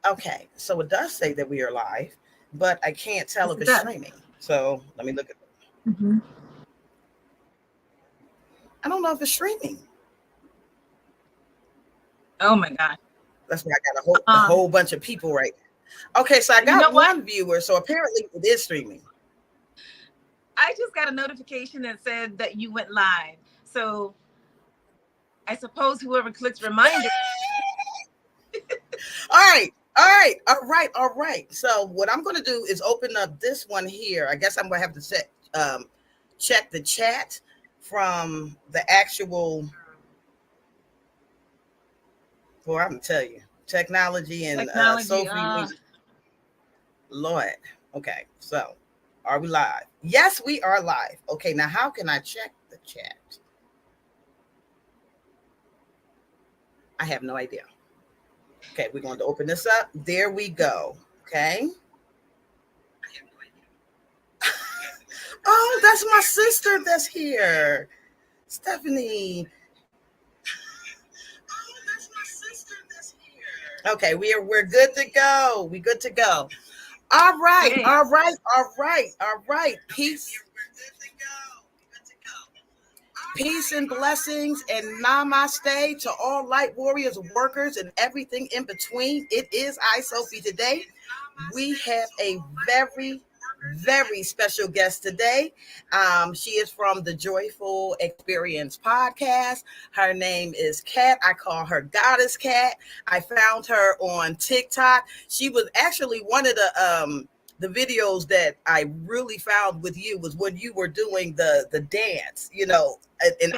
Okay, so it does say that we are live, but I can't tell Yes, if it it's does. streaming. So let me look at. Hmm. I don't know if it's streaming. Oh my gosh. That's why I got a Um, whole bunch of people right now. Okay, so I you know got what? one viewer. So apparently it is streaming. I just got a notification that said that you went live. So I suppose whoever clicks reminder. All right. All right. All right. All right. So what I'm going to do is open up this one here. I guess I'm going to have to check the chat from the actual. Boy, I'm going to tell you, technology and Technology. Sophie, Lord. Okay. So are we live? Yes, we are live. Okay. Now, how can I check the chat? I have no idea. Okay. We're going to open this up. There we go. Okay. Oh, that's my sister that's here. Stephanie. Okay, we're good to go. We good to go. All right, Yay. all right, all right, all right. Peace and blessings and namaste to all light warriors, workers, and everything in between. It is I, Sophie. Today, we have a very special guest today. She is from the Joyful Experience podcast. Her name is Kat. I call her Goddess Kat. I found her on TikTok. She was actually one of the videos that I really found with you was when you were doing the dance, and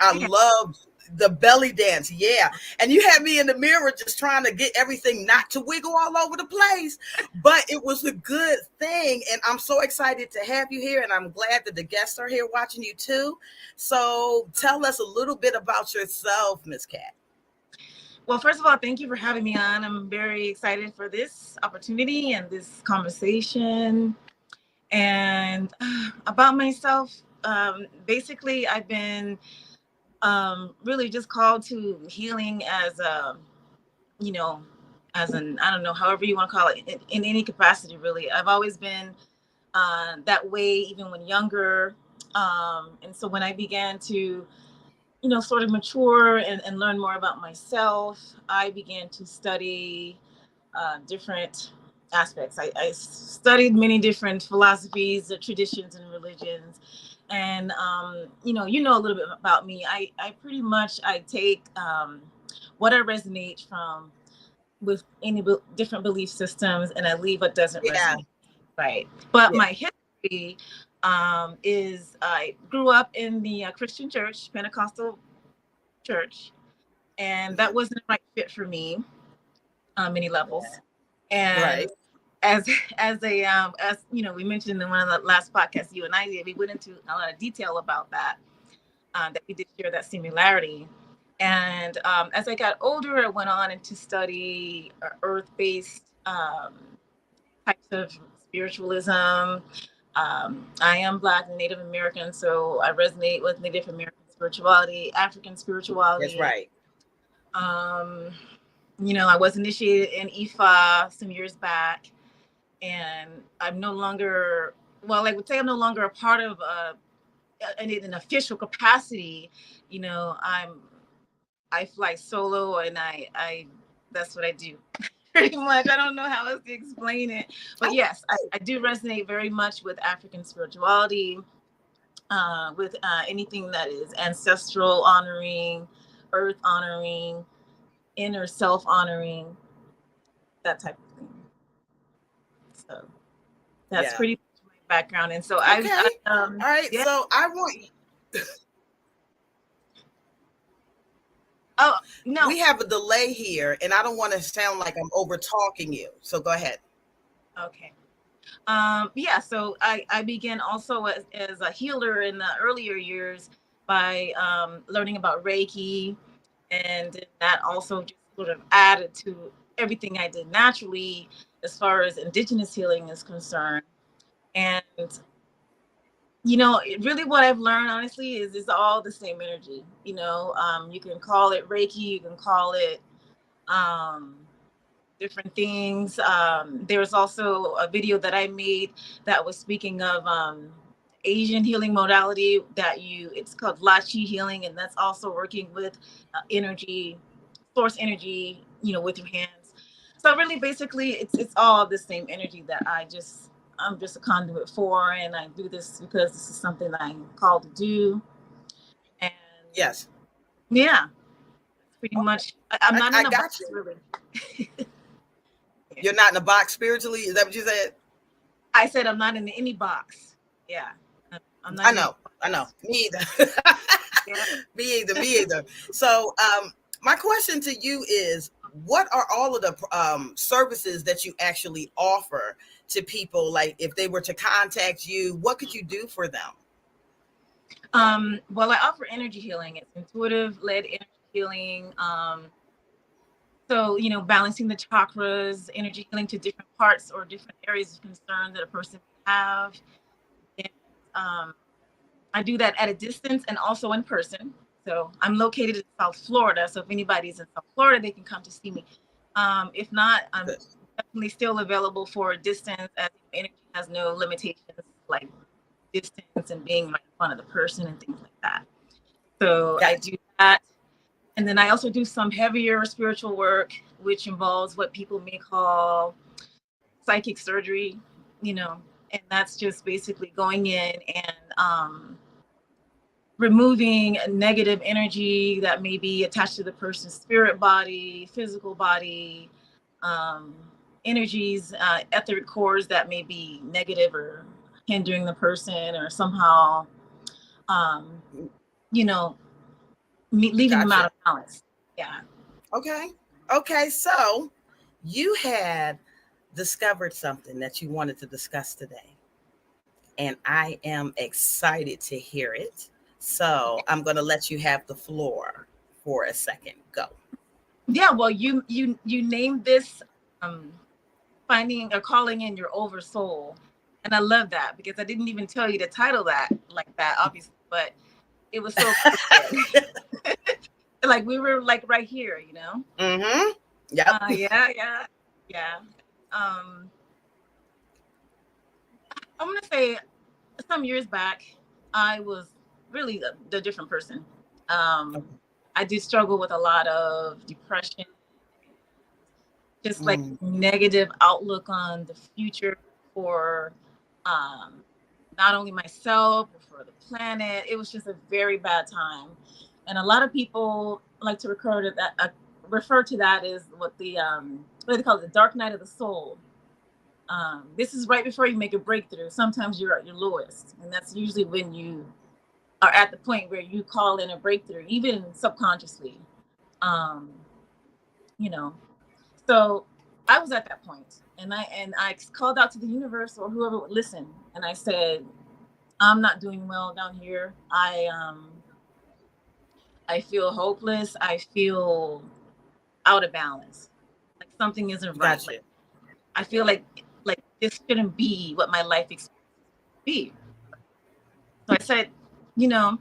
I loved the belly dance. Yeah. And you had me in the mirror just trying to get everything not to wiggle all over the place, but it was a good thing. And I'm so excited to have you here. And I'm glad that the guests are here watching you too. So tell us a little bit about yourself, Miss Kat. Well, first of all, thank you for having me on. I'm very excited for this opportunity and this conversation. And about myself, basically, I've been really just called to healing as a, you know, as an, I don't know, however you want to call it, in any capacity, really. I've always been that way, even when younger. And so when I began to, sort of mature and learn more about myself, I began to study different aspects. I studied many different philosophies, traditions, and religions. And you know a little bit about me. I pretty much I take what I resonate from with any different belief systems, and I leave what doesn't Yeah. resonate. Right. But Yeah. my history is I grew up in the Christian church, Pentecostal church, and that wasn't the right fit for me on many levels. And Right. as as we mentioned in one of the last podcasts you and I did, we went into a lot of detail about that. That we did share that similarity. And as I got older, I went on into study earth-based types of spiritualism. I am Black and Native American, so I resonate with Native American spirituality, African That's spirituality. right. Um, I was initiated in Ifa some years back, and I'm no longer, well, I would say I'm no longer a part of in an official capacity. I fly solo, and I that's what I do. Pretty much. I don't know how else to explain it. But yes, I do resonate very much with African spirituality, with anything that is ancestral honoring, earth honoring, inner self honoring, that type of thing. So that's Yeah. pretty much my background. And so Okay. All right. yeah. So I want Oh, no. we have a delay here, and I don't want to sound like I'm over talking you. So go ahead. Okay. Yeah, so I began also as a healer in the earlier years by learning about Reiki, and that also just sort of added to everything I did naturally as far as indigenous healing is concerned. And really what I've learned honestly is it's all the same energy. You can call it Reiki, you can call it um different things. There's also a video that I made that was speaking of Asian healing modality it's called Lachi healing, and that's also working with energy, source energy, with your hands. So really, basically, it's all the same energy that I'm just a conduit for, and I do this because this is something that I'm called to do. And Yes. yeah, pretty much. I'm not I in a got box, you. really. You're not in a box spiritually. Is that what you said? I said I'm not in any box. Yeah, I'm not I in any know. I know. box. Me either. Yeah. Me either. Me either. So, my question to you is, what are all of the services that you actually offer to people? Like, if they were to contact you, what could you do for them? Well, I offer energy healing. It's intuitive led energy healing. So, balancing the chakras, energy healing to different parts or different areas of concern that a person may have. And I do that at a distance and also in person. So I'm located in South Florida. So if anybody's in South Florida, they can come to see me. If not, I'm Good. definitely still available for a distance, as energy has no limitations like distance and being right in front of the person and things like that. So I Gotcha. do that. And then I also do some heavier spiritual work, which involves what people may call psychic surgery, and that's just basically going in and removing negative energy that may be attached to the person's spirit body, physical body, um, energies, etheric cores that may be negative or hindering the person or somehow, um, you know, leaving them out Gotcha. of balance. Yeah. Okay. Okay. So, you had discovered something that you wanted to discuss today, and I am excited to hear it. So, I'm going to let you have the floor for a second. Go. Yeah. Well, you named this um, finding or calling in your oversoul, and I love that because I didn't even tell you to title that like that, obviously, but it was so appropriate. Like we were like right here. Mm-hmm. Yep. Yeah, yeah, yeah. Um, I'm gonna say some years back, I was really the different person. Um, Okay. I did struggle with a lot of depression, just like Mm, negative outlook on the future for um, not only myself but for the planet. It was just a very bad time, and a lot of people like to refer to that as what do they call it, the dark night of the soul. This is right before you make a breakthrough. Sometimes you're at your lowest, and that's usually when you are at the point where you call in a breakthrough, even subconsciously. Um, you know, so I was at that point, and I called out to the universe or whoever would listen, and I said, I'm not doing well down here. I feel hopeless. I feel out of balance. Like something isn't right. Like gotcha. I feel like this shouldn't be what my life experience be. So I said, you know,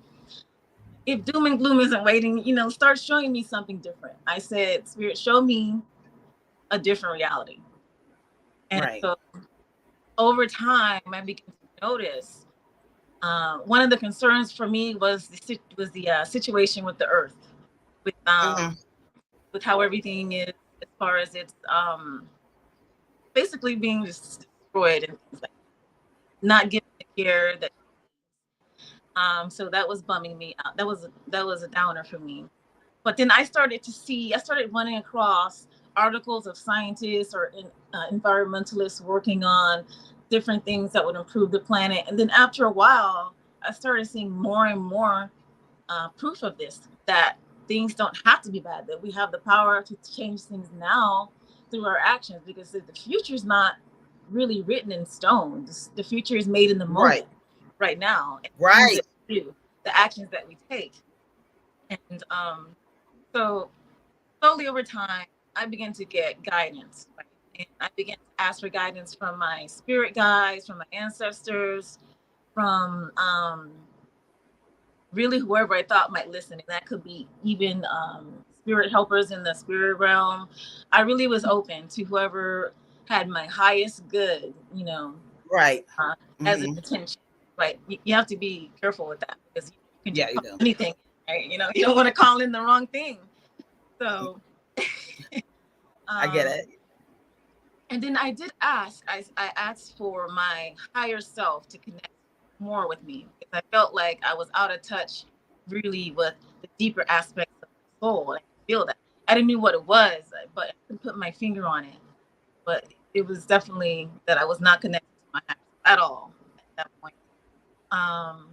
if doom and gloom isn't waiting, start showing me something different. I said, Spirit, show me a different reality. And Right. so over time, I began to notice one of the concerns for me was the situation with the earth, with Mm-hmm. with how everything is as far as it's basically being just destroyed and things like that. Not getting the care that so that was bumming me out. That was a downer for me. But then I started running across articles of scientists or environmentalists working on different things that would improve the planet. And then after a while, I started seeing more and more proof of this, that things don't have to be bad, that we have the power to change things now through our actions, because the future is not really written in stone. The future is made in the Right. moment right now, and the things Right. that we do, the actions that we take. And so slowly over time, I began to get guidance, right? And I began to ask for guidance from my spirit guides, from my ancestors, from really whoever I thought might listen. And that could be even spirit helpers in the spirit realm. I really was open to whoever had my highest good, Right. uh, as an Mm-hmm. intention. Right. You have to be careful with that because you can Yeah, just you call do. anything, right? You don't want to call in the wrong thing. So, I get um, it. and then I did ask, I asked for my higher self to connect more with me because I felt like I was out of touch really with the deeper aspects of my soul. I could feel that. I didn't know what it was, but I couldn't put my finger on it. But it was definitely that I was not connected to my higher self at all at that point. Um,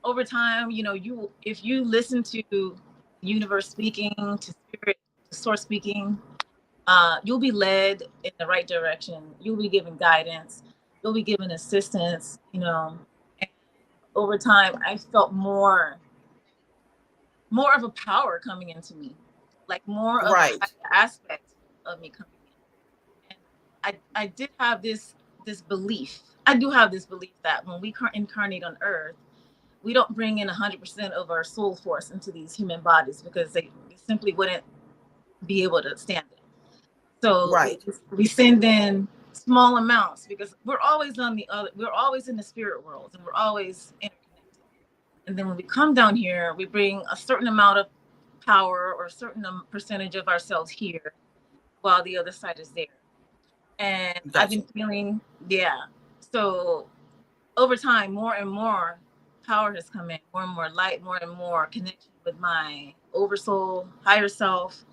Over time, you if you listen to the universe speaking, to spirit, to source speaking, you'll be led in the right direction. You'll be given guidance. You'll be given assistance. And over time, I felt more of a power coming into me, like more of a higher Right. aspect of me coming in. And I did have this belief. I do have this belief that when we incarnate on Earth, we don't bring in 100% of our soul force into these human bodies because they simply wouldn't be able to stand it. So Right. we send in small amounts because we're always in the spirit world and we're always interconnected. And then when we come down here, we bring a certain amount of power or a certain percentage of ourselves here while the other side is there. And I've been Gotcha. feeling, yeah. So over time, more and more power has come in, more and more light, more and more connection with my oversoul, higher self.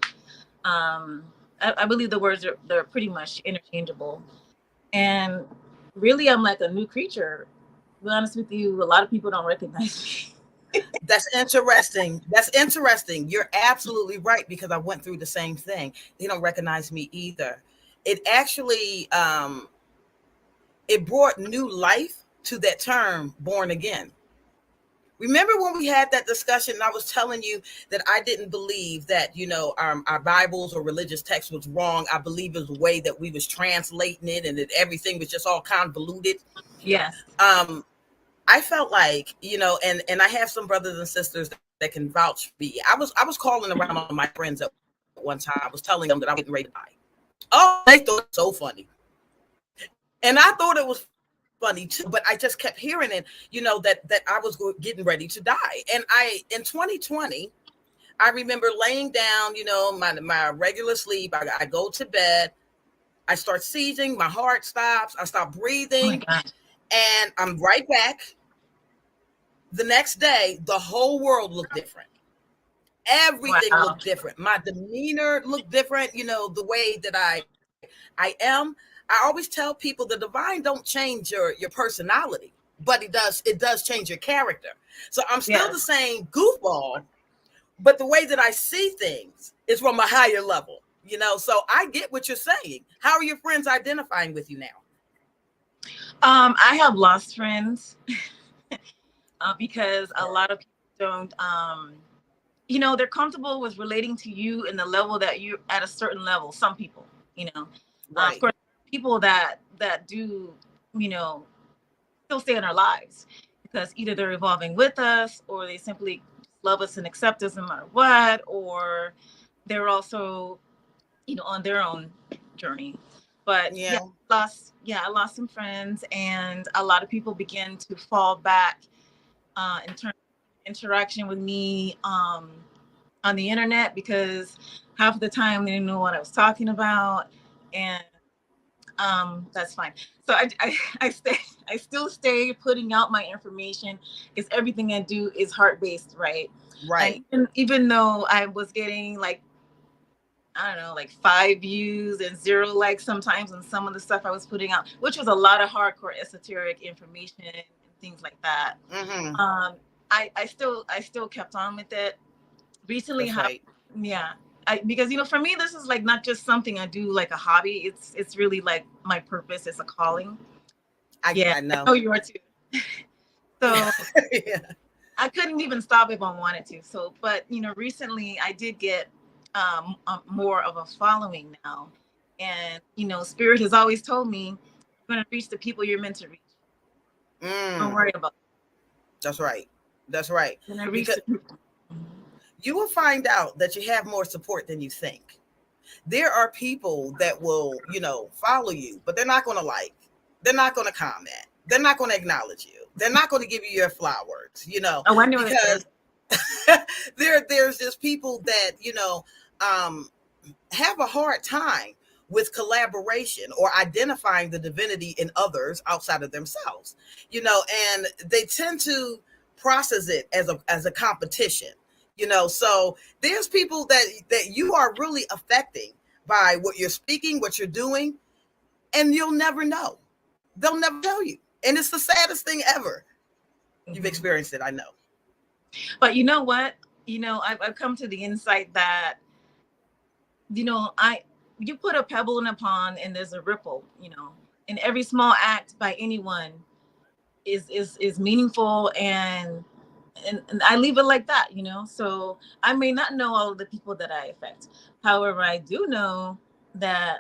Um, I believe the words they're pretty much interchangeable. And really, I'm like a new creature. To be honest with you, a lot of people don't recognize me. That's interesting. That's interesting. You're absolutely right because I went through the same thing. They don't recognize me either. It actually it brought new life to that term born again. Remember when we had that discussion and I was telling you that I didn't believe that, our Bibles or religious text was wrong. I believe it was the way that we was translating it and that everything was just all convoluted. Yes. Um, I felt like, and I have some brothers and sisters that can vouch for me. I was calling around on my friends at one time. I was telling them that I was getting ready to die. Oh, they thought it was so funny. And I thought it was funny too, but I just kept hearing it, that I was getting ready to die. And in 2020, I remember laying down, my regular sleep. I go to bed. I start seizing. My heart stops. I stop Oh my breathing, gosh. and I'm right back. The next day, the whole world looked different. Everything Wow. looked different. My demeanor looked different. The way that I am. I always tell people the divine don't change your personality, but it does change your character. So I'm still the Yes. same goofball, but the way that I see things is from a higher level. So I get what you're saying. How are your friends identifying with you now? I have lost friends because a lot of people don't. They're comfortable with relating to you in the level that you're at a certain level. Some people, of Right. course, people that do, you know, still stay in our lives because either they're evolving with us or they simply love us and accept us no matter what, or they're also, on their own journey. But Yeah. I lost some friends, and a lot of people begin to fall back in terms of interaction with me on the internet because half the time they didn't know what I was talking about, and that's fine. So I still stay putting out my information because everything I do is heart based, right? And Right. even though I was getting like, I don't know, like 5 views and 0 likes sometimes on some of the stuff I was putting out, which was a lot of hardcore esoteric information and things like that. Mm-hmm. Um, I still kept on with it. Recently, That's right. yeah, because for me this is like not just something I do like a hobby. It's really like my purpose. It's a calling. Yeah, I I know. know you are too. So Yeah. I couldn't even stop if I wanted to. So, but recently I did get more of a following now, and Spirit has always told me you're going to reach the people you're meant to reach. Don't Mm, worry about that's right. That's right. And I reached. Because you will find out that you have more support than you think. There are people that will, follow you, but they're not going to like, they're not going to comment, they're not going to acknowledge you, they're not going to give you your flowers, Oh, I know what it because is. there's just people that, um, have a hard time with collaboration or identifying the divinity in others outside of themselves, and they tend to process it as a competition, so there's people that you are really affecting by what you're speaking, what you're doing, and you'll never know. They'll never tell you. And it's the saddest thing ever. You've experienced it, I know. But you know what? I've come to the insight that, you put a pebble in a pond and there's a ripple, and every small act by anyone is meaningful, and I leave it like that, So I may not know all of the people that I affect. However, I do know that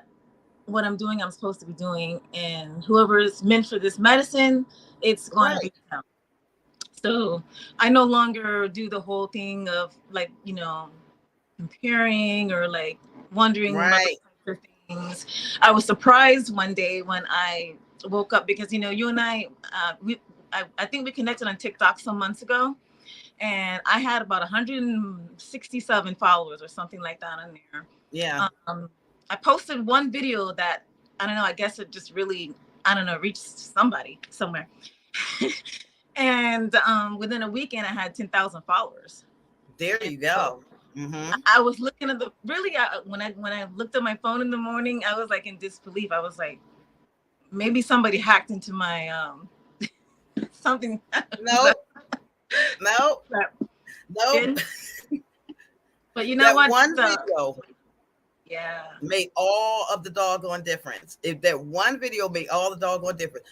what I'm doing, I'm supposed to be doing, and whoever is meant for this medicine, it's going to be them. So I no longer do the whole thing of like, comparing or like wondering about the things. I was surprised one day when I woke up because, you and I think we connected on TikTok some months ago, and I had about 167 followers or something like that on there. Yeah. I posted one video that, I don't know, I guess it just really, I don't know, reached somebody somewhere. And within a weekend, I had 10,000 followers. There you go. Mm-hmm. I was looking at when I looked at my phone in the morning, I was like in disbelief. I was like, maybe somebody hacked into my something. No. But you know what? One video made all of the doggone difference. If that one video made all the doggone difference.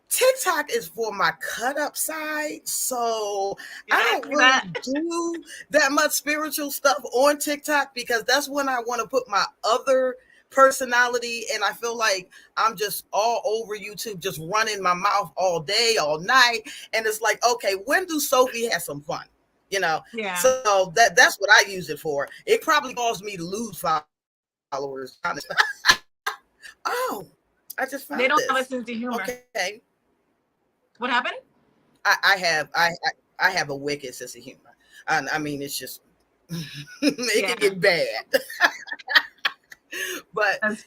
TikTok is for my cut up side, so I don't really do that much spiritual stuff on TikTok because that's when I want to put my other personality, and I feel like I'm just all over YouTube, just running my mouth all day, all night, and it's like, okay, when do Sophie have some fun? Yeah. So that's what I use it for. It probably caused me to lose followers. Oh, I just found they don't this. have a sense of humor. Okay. What happened? I have a wicked sense of humor. I mean, it's just it can get bad. But it's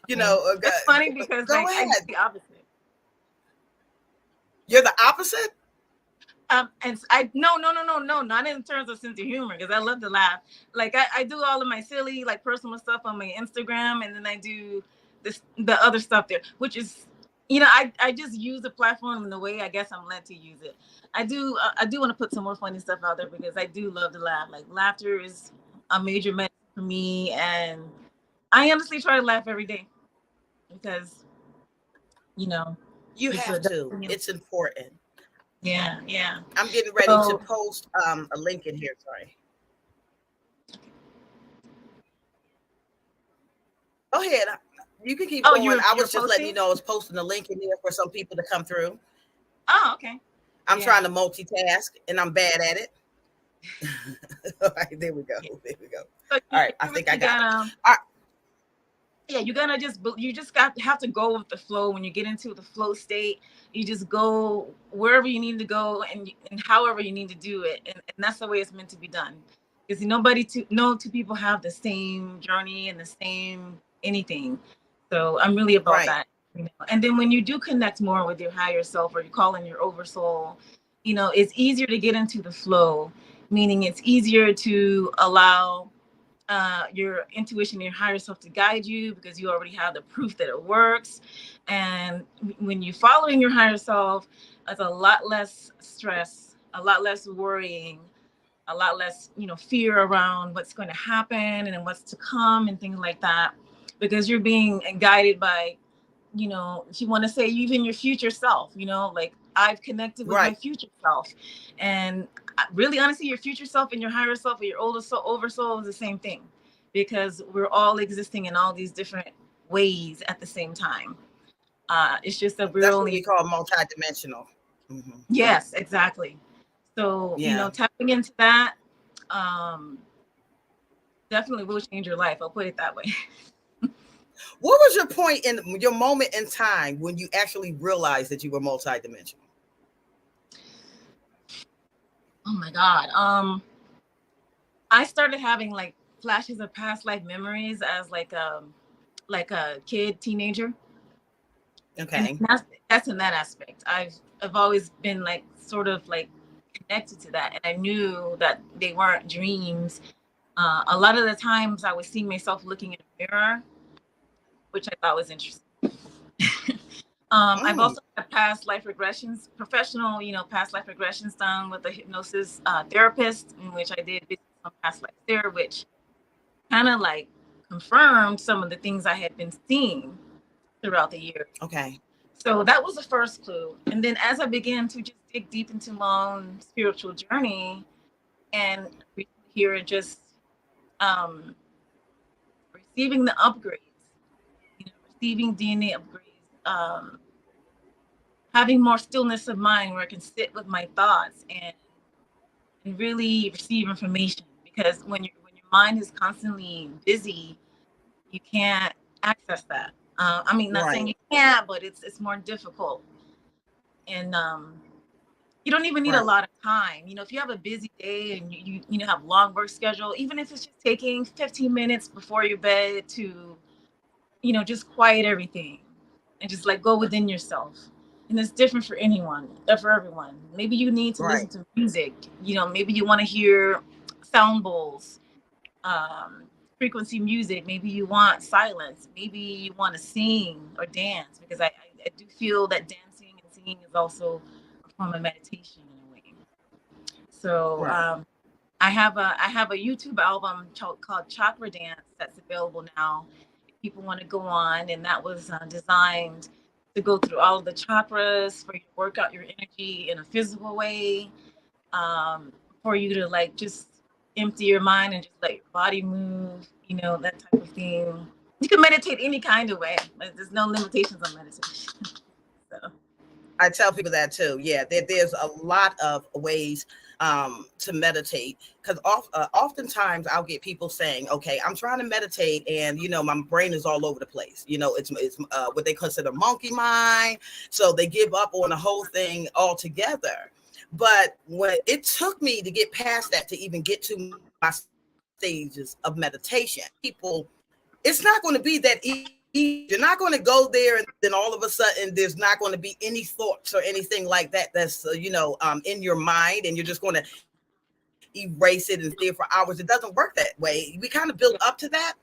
funny because go ahead. I'm the opposite. You're the opposite? And I no, not in terms of sense of humor, because I love to laugh. Like I do all of my silly, like personal stuff on my Instagram, and then I do the other stuff there, which is, I just use the platform in the way I guess I'm led to use it. I do want to put some more funny stuff out there because I do love to laugh. Like laughter is a major medicine for me, and I honestly try to laugh every day because, you have to. It's important. Yeah. I'm getting ready to post a link in here. Sorry. Go ahead. You can keep going. I was just letting you know I was posting a link in there for some people to come through. Oh, okay. I'm trying to multitask, and I'm bad at it. All right, there we go. So all right, I think I got it. All right. Yeah, you just have to go with the flow. When you get into the flow state, you just go wherever you need to go and however you need to do it, and that's the way it's meant to be done. Because no two people have the same journey and the same anything. So I'm really about that. And then when you do connect more with your higher self, or you call in your oversoul, it's easier to get into the flow, meaning it's easier to allow your intuition, your higher self to guide you because you already have the proof that it works. And when you're following your higher self, it's a lot less stress, a lot less worrying, a lot less, fear around what's going to happen and what's to come and things like that, because you're being guided by, if you want to say even your future self, like I've connected with my future self. And really, honestly, your future self and your higher self or your oversoul is the same thing, because we're all existing in all these different ways at the same time. It's just that we're that's what we call multidimensional. Mm-hmm. Yes, exactly. So, Yeah. tapping into that um, definitely will change your life. I'll put it that way. What was your point in your moment in time when you actually realized that you were multidimensional? Oh my God. I started having like flashes of past life memories as like a kid, teenager. And Okay. that's in that aspect. I've always been like sort of like connected to that, and I knew that they weren't dreams. A lot of the times I would see myself looking in a mirror, which I thought was interesting. I've Mm, also had past life regressions, professional, past life regressions done with a hypnosis therapist, in which I did some past life there, which kind of like confirmed some of the things I had been seeing throughout the years. okay. So that was the first clue. And then as I began to just dig deep into my own spiritual journey and here and just um, receiving the upgrades, receiving DNA upgrades, having more stillness of mind where I can sit with my thoughts and really receive information. Because when your mind is constantly busy, you can't access that. I mean, not saying Right. you can't, but it's more difficult. And you don't even need a Right. lot of time. If you have a busy day and you have long work schedule, even if it's just taking 15 minutes before your bed to, just quiet everything and just like go within yourself. And it's different for anyone, for everyone. Maybe you need to Right. listen to music. Maybe you want to hear sound bowls, frequency music. Maybe you want silence. Maybe you want to sing or dance, because I do feel that dancing and singing is also a form of meditation in a way. So Right. I have a YouTube album called Chakra Dance that's available now. If people want to go on, and that was designed to go through all of the chakras for you to work out your energy in a physical way, um, for you to like just empty your mind and just let your body move, that type of thing. You can meditate any kind of way. There's no limitations on meditation. So I tell people that too. Yeah, there's a lot of ways to meditate, because oftentimes I'll get people saying, "Okay, I'm trying to meditate, and my brain is all over the place. It's what they consider monkey mind, so they give up on the whole thing altogether." But when it took me to get past that to even get to my stages of meditation, people, it's not going to be that easy. You're not going to go there and then all of a sudden there's not going to be any thoughts or anything like that that's in your mind, and you're just going to erase it and stay for hours. It doesn't work that way. We kind of build up to that.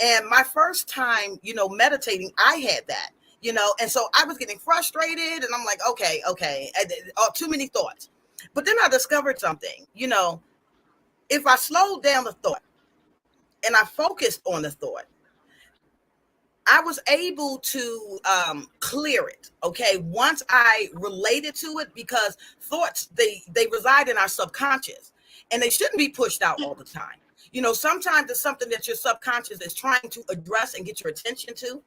And my first time, meditating, I had that, and so I was getting frustrated, and I'm like, okay, too many thoughts. But then I discovered something, if I slowed down the thought and I focused on the thought, I was able to clear it. Okay, once I related to it, because thoughts, they reside in our subconscious, and they shouldn't be pushed out all the time. Sometimes it's something that your subconscious is trying to address and get your attention to.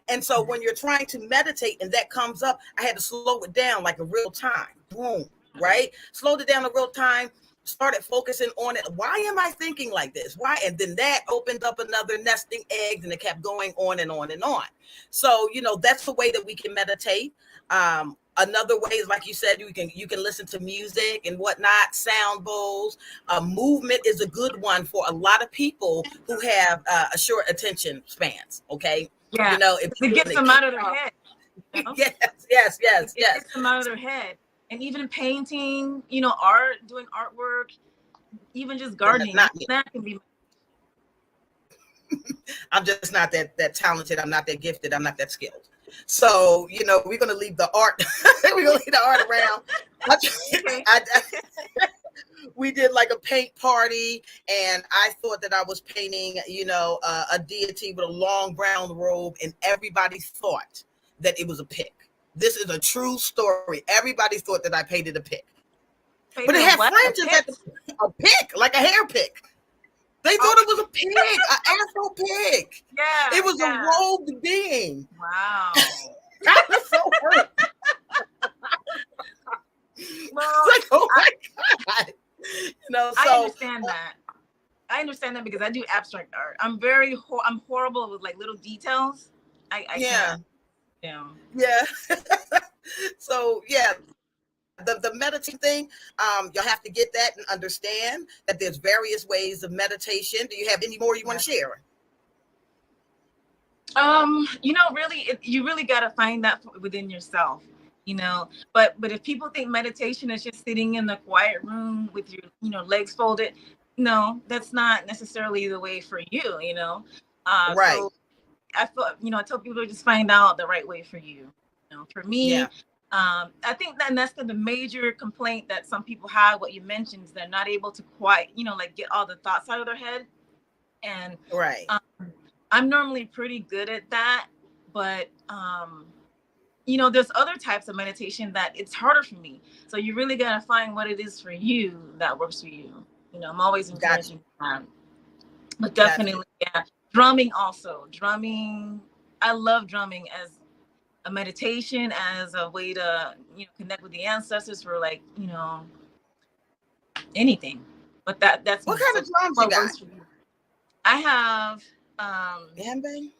And so when you're trying to meditate and that comes up, I had to slow it down like a real time. Boom, right? Slowed it down a real time, started focusing on it. Why am I thinking like this? Why? And then that opened up another nesting eggs, and it kept going on and on and on. So, that's the way that we can meditate. Another way is, like you said, you can listen to music and whatnot, sound bowls. Movement is a good one for a lot of people who have a short attention spans. Okay, yeah, if it you're gets in them the out of their head. yes, yes, yes, It yes. gets them out of their head. And even painting, art, doing artwork, even just gardening, Not me. that can be. I'm just not that talented. I'm not that gifted. I'm not that skilled. So, we're gonna leave the art. We're gonna leave the art around. Okay. We did like a paint party, and I thought that I was painting, a deity with a long brown robe, and everybody thought that it was a pig. This is a true story. Everybody thought that I painted a pig, but Painted it a had what? fringes at a pig, like a hair pig. They thought it was a pig, an Afro pig. Yeah, It was a yeah. robed being. Wow. I was so hurt. Well, Like, oh my God. I So understand that. I understand that because I do abstract art. I'm horrible with like little details. I yeah, can't. Yeah. yeah. So yeah, the meditation thing, you'll have to get that and understand that there's various ways of meditation. Do you have any more you want Yeah. to share? Really, you really got to find that within yourself, but if people think meditation is just sitting in the quiet room with your, legs folded, no, that's not necessarily the way for you, Right. so I thought, I tell people to just find out the right way for you. For Yeah. me, I think that's the major complaint that some people have. What you mentioned is they're not able to quite, like get all the thoughts out of their head. And Right. um, I'm normally pretty good at that, but there's other types of meditation that it's harder for me. So you really got to find what it is for you that works for you. I'm always Got you. encouraging that. But Got you. definitely, yeah. Drumming also. Drumming, I love drumming as a meditation, as a way to, connect with the ancestors for like, anything. But that's What me. kind So of drums you what got? works for you? I have Handbang?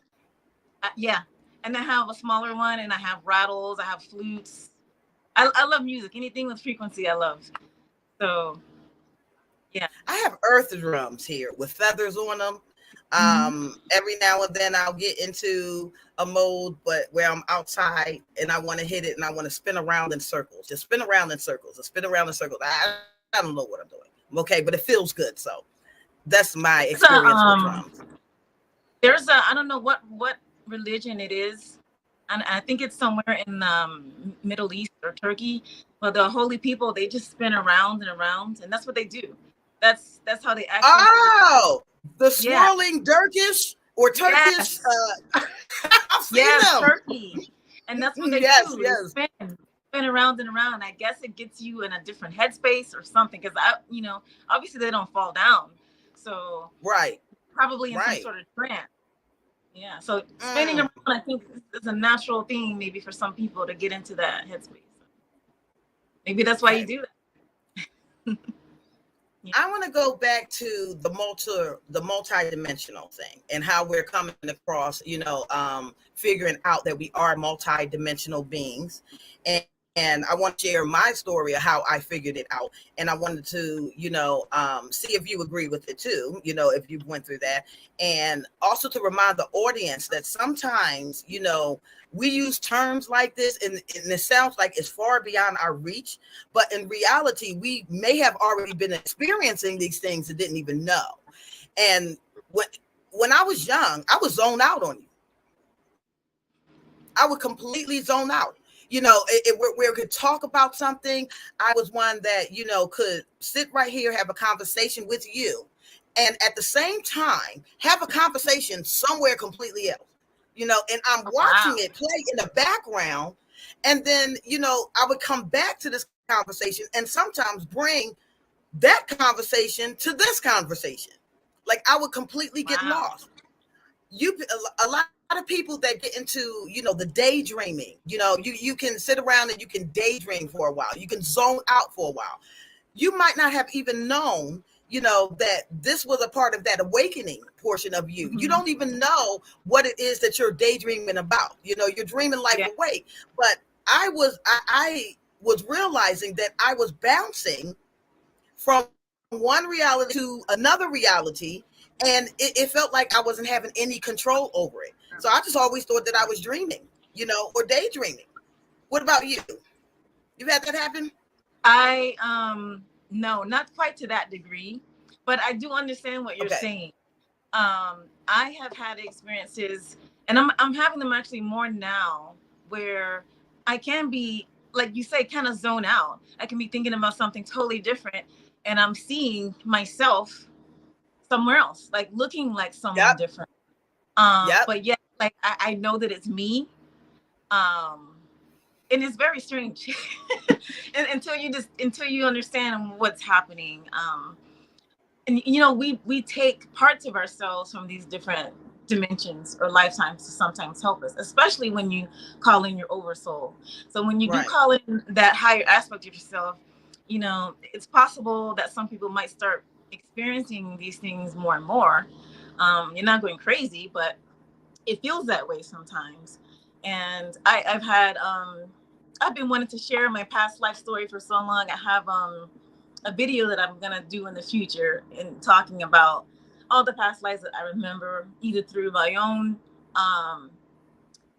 yeah. And I have a smaller one, and I have rattles, I have flutes. I love music. Anything with frequency I love. So yeah. I have earth drums here with feathers on them. Mm-hmm. Every now and then I'll get into a mode, but where I'm outside and I want to hit it and I want to spin around in circles, just spin around in circles, and spin around in circles. I don't know what I'm doing. Okay, but it feels good. So that's my There's a, experience with drums. I don't know what religion it is, and I think it's somewhere in Middle East or Turkey. But the holy people, they just spin around and around, and that's what they do. That's how they access. Oh, the Yeah. swirling Turkish or Turkish. Yes. I've seen Yes, them. Turkey, and that's what they Yes, do. They yes. spin around and around. I guess it gets you in a different headspace or something. Because obviously they don't fall down, so Right, probably in some right. sort of trance. Yeah. So spinning around, I think, is a natural thing maybe for some people to get into that headspace. Maybe that's why you Okay. do that. Yeah. I want to go back to the multi-dimensional thing and how we're coming across, figuring out that we are multi-dimensional beings. And I want to share my story of how I figured it out. And I wanted to, see if you agree with it too, if you went through that. And also to remind the audience that sometimes, we use terms like this and it sounds like it's far beyond our reach. But in reality, we may have already been experiencing these things and didn't even know. And when I was young, I was zoned out on you. I would completely zone out. We could talk about something. I was one that, could sit right here, have a conversation with you, and at the same time, have a conversation somewhere completely else, and I'm watching Wow. it play in the background. And then, I would come back to this conversation and sometimes bring that conversation to this conversation. Like I would completely get Wow. lost. A lot of people that get into the daydreaming, you can sit around and you can daydream for a while, you can zone out for a while. You might not have even known that this was a part of that awakening portion of you. You Mm-hmm. don't even know what it is that you're daydreaming about. You're dreaming life Yeah. awake. But I was realizing that I was bouncing from one reality to another reality, and it felt like I wasn't having any control over it. So I just always thought that I was dreaming, or daydreaming. What about you? You've had that happen? I no, not quite to that degree, but I do understand what you're Okay. saying. I have had experiences, and I'm having them actually more now, where I can be, like you say, kind of zone out. I can be thinking about something totally different, and I'm seeing myself somewhere else, like looking like someone Yep. different. Yep. But yeah, like I know that it's me. Um, and it's very strange and until you understand what's happening. And we take parts of ourselves from these different dimensions or lifetimes to sometimes help us, especially when you call in your oversoul. So when you do Right. call in that higher aspect of yourself, you know, it's possible that some people might start experiencing these things more and more. You're not going crazy, but it feels that way sometimes. And I've had I've been wanting to share my past life story for so long. I have a video that I'm gonna do in the future in talking about all the past lives that I remember, either through my own um,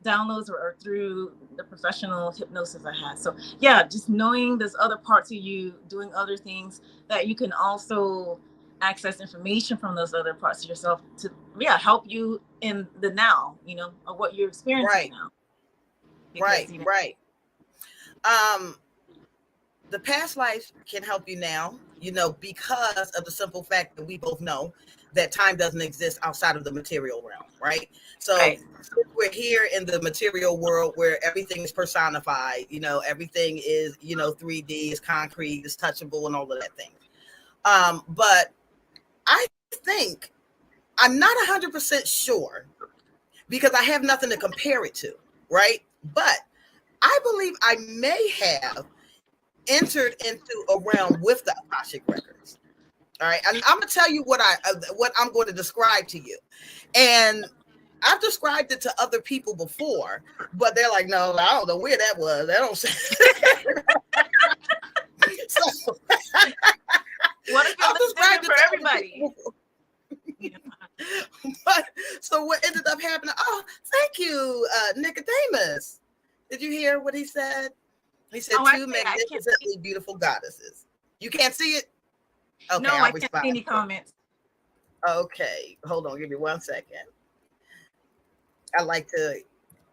downloads or through the professional hypnosis I had. So yeah, just knowing there's other parts of you doing other things that you can also access information from those other parts of yourself to help you in the now, you know, of what you're experiencing Right. now. Because Right. you know, Right. Um, the past life can help you now, because of the simple fact that we both know that time doesn't exist outside of the material realm, right? So right. we're here in the material world where everything is personified, everything is, 3D, is concrete, is touchable, and all of that thing. But I think I'm not 100% sure because I have nothing to compare it to, right? But I believe I may have entered into a realm with the Akashic records. All right, and I'm gonna tell you what I'm going to describe to you, and I've described it to other people before, but they're like, "No, I don't know where that was. They don't." So What if it I've looks described different it for to other everybody? people before. But so what ended up happening? Oh, thank you, Nicodemus. Did you hear what he said? He said Oh, two actually, I can't see. magnificently beautiful goddesses. You can't see it? Okay, No, I'll I can't see respond. any comments. Okay, hold on, give me 1 second. I like to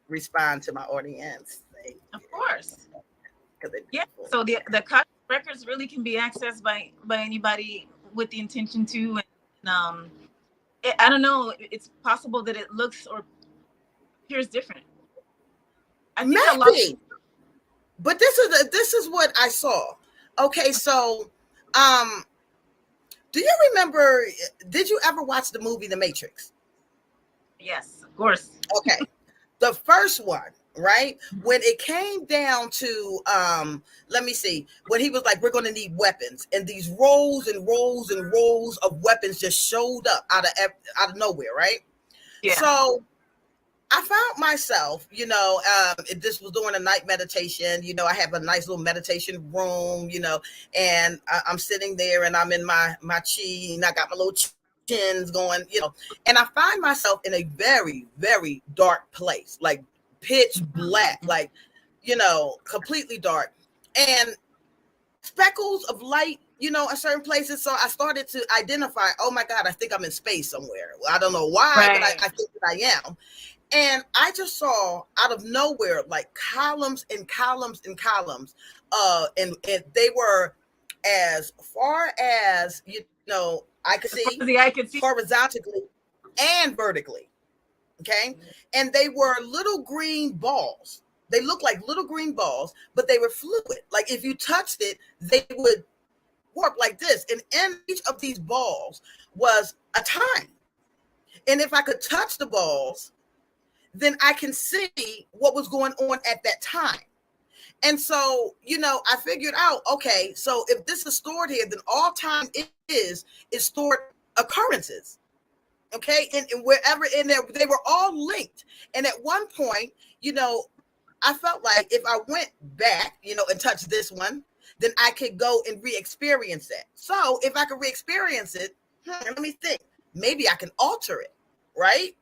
respond to my audience. Of course. Because they're Yeah. beautiful. So the cut records really can be accessed by anybody with the intention to. And I don't know. It's possible that it looks or appears different. I think a lot. Maybe, but this is what I saw. Okay, so um, do you remember? Did you ever watch the movie The Matrix? Yes, of course. Okay, the first one, right? When it came down to let me see, when he was like, we're going to need weapons, and these rows and rows and rows of weapons just showed up out of nowhere, right? Yeah. So I found myself, this was during a night meditation. I have a nice little meditation room, and I'm sitting there and I'm in my chi, and I got my little chins going, and I find myself in a very, very dark place, like pitch black, like, completely dark, and speckles of light, in certain places. So I started to identify, oh my God, I think I'm in space somewhere. I don't know why, but Right. I think that I am. And I just saw out of nowhere, like columns and columns and columns. And they were as far as, I could As far see as the eye can see. horizontally and vertically. Okay. And they were little green balls. They looked like little green balls, but they were fluid. Like if you touched it, they would warp like this. And in each of these balls was a time. And if I could touch the balls, then I can see what was going on at that time. And so, I figured out, okay, so if this is stored here, then all time is stored occurrences. Okay. And wherever in there, they were all linked. And at one point, I felt like if I went back, and touched this one, then I could go and re-experience it. So if I could re-experience it, let me think, maybe I can alter it, right?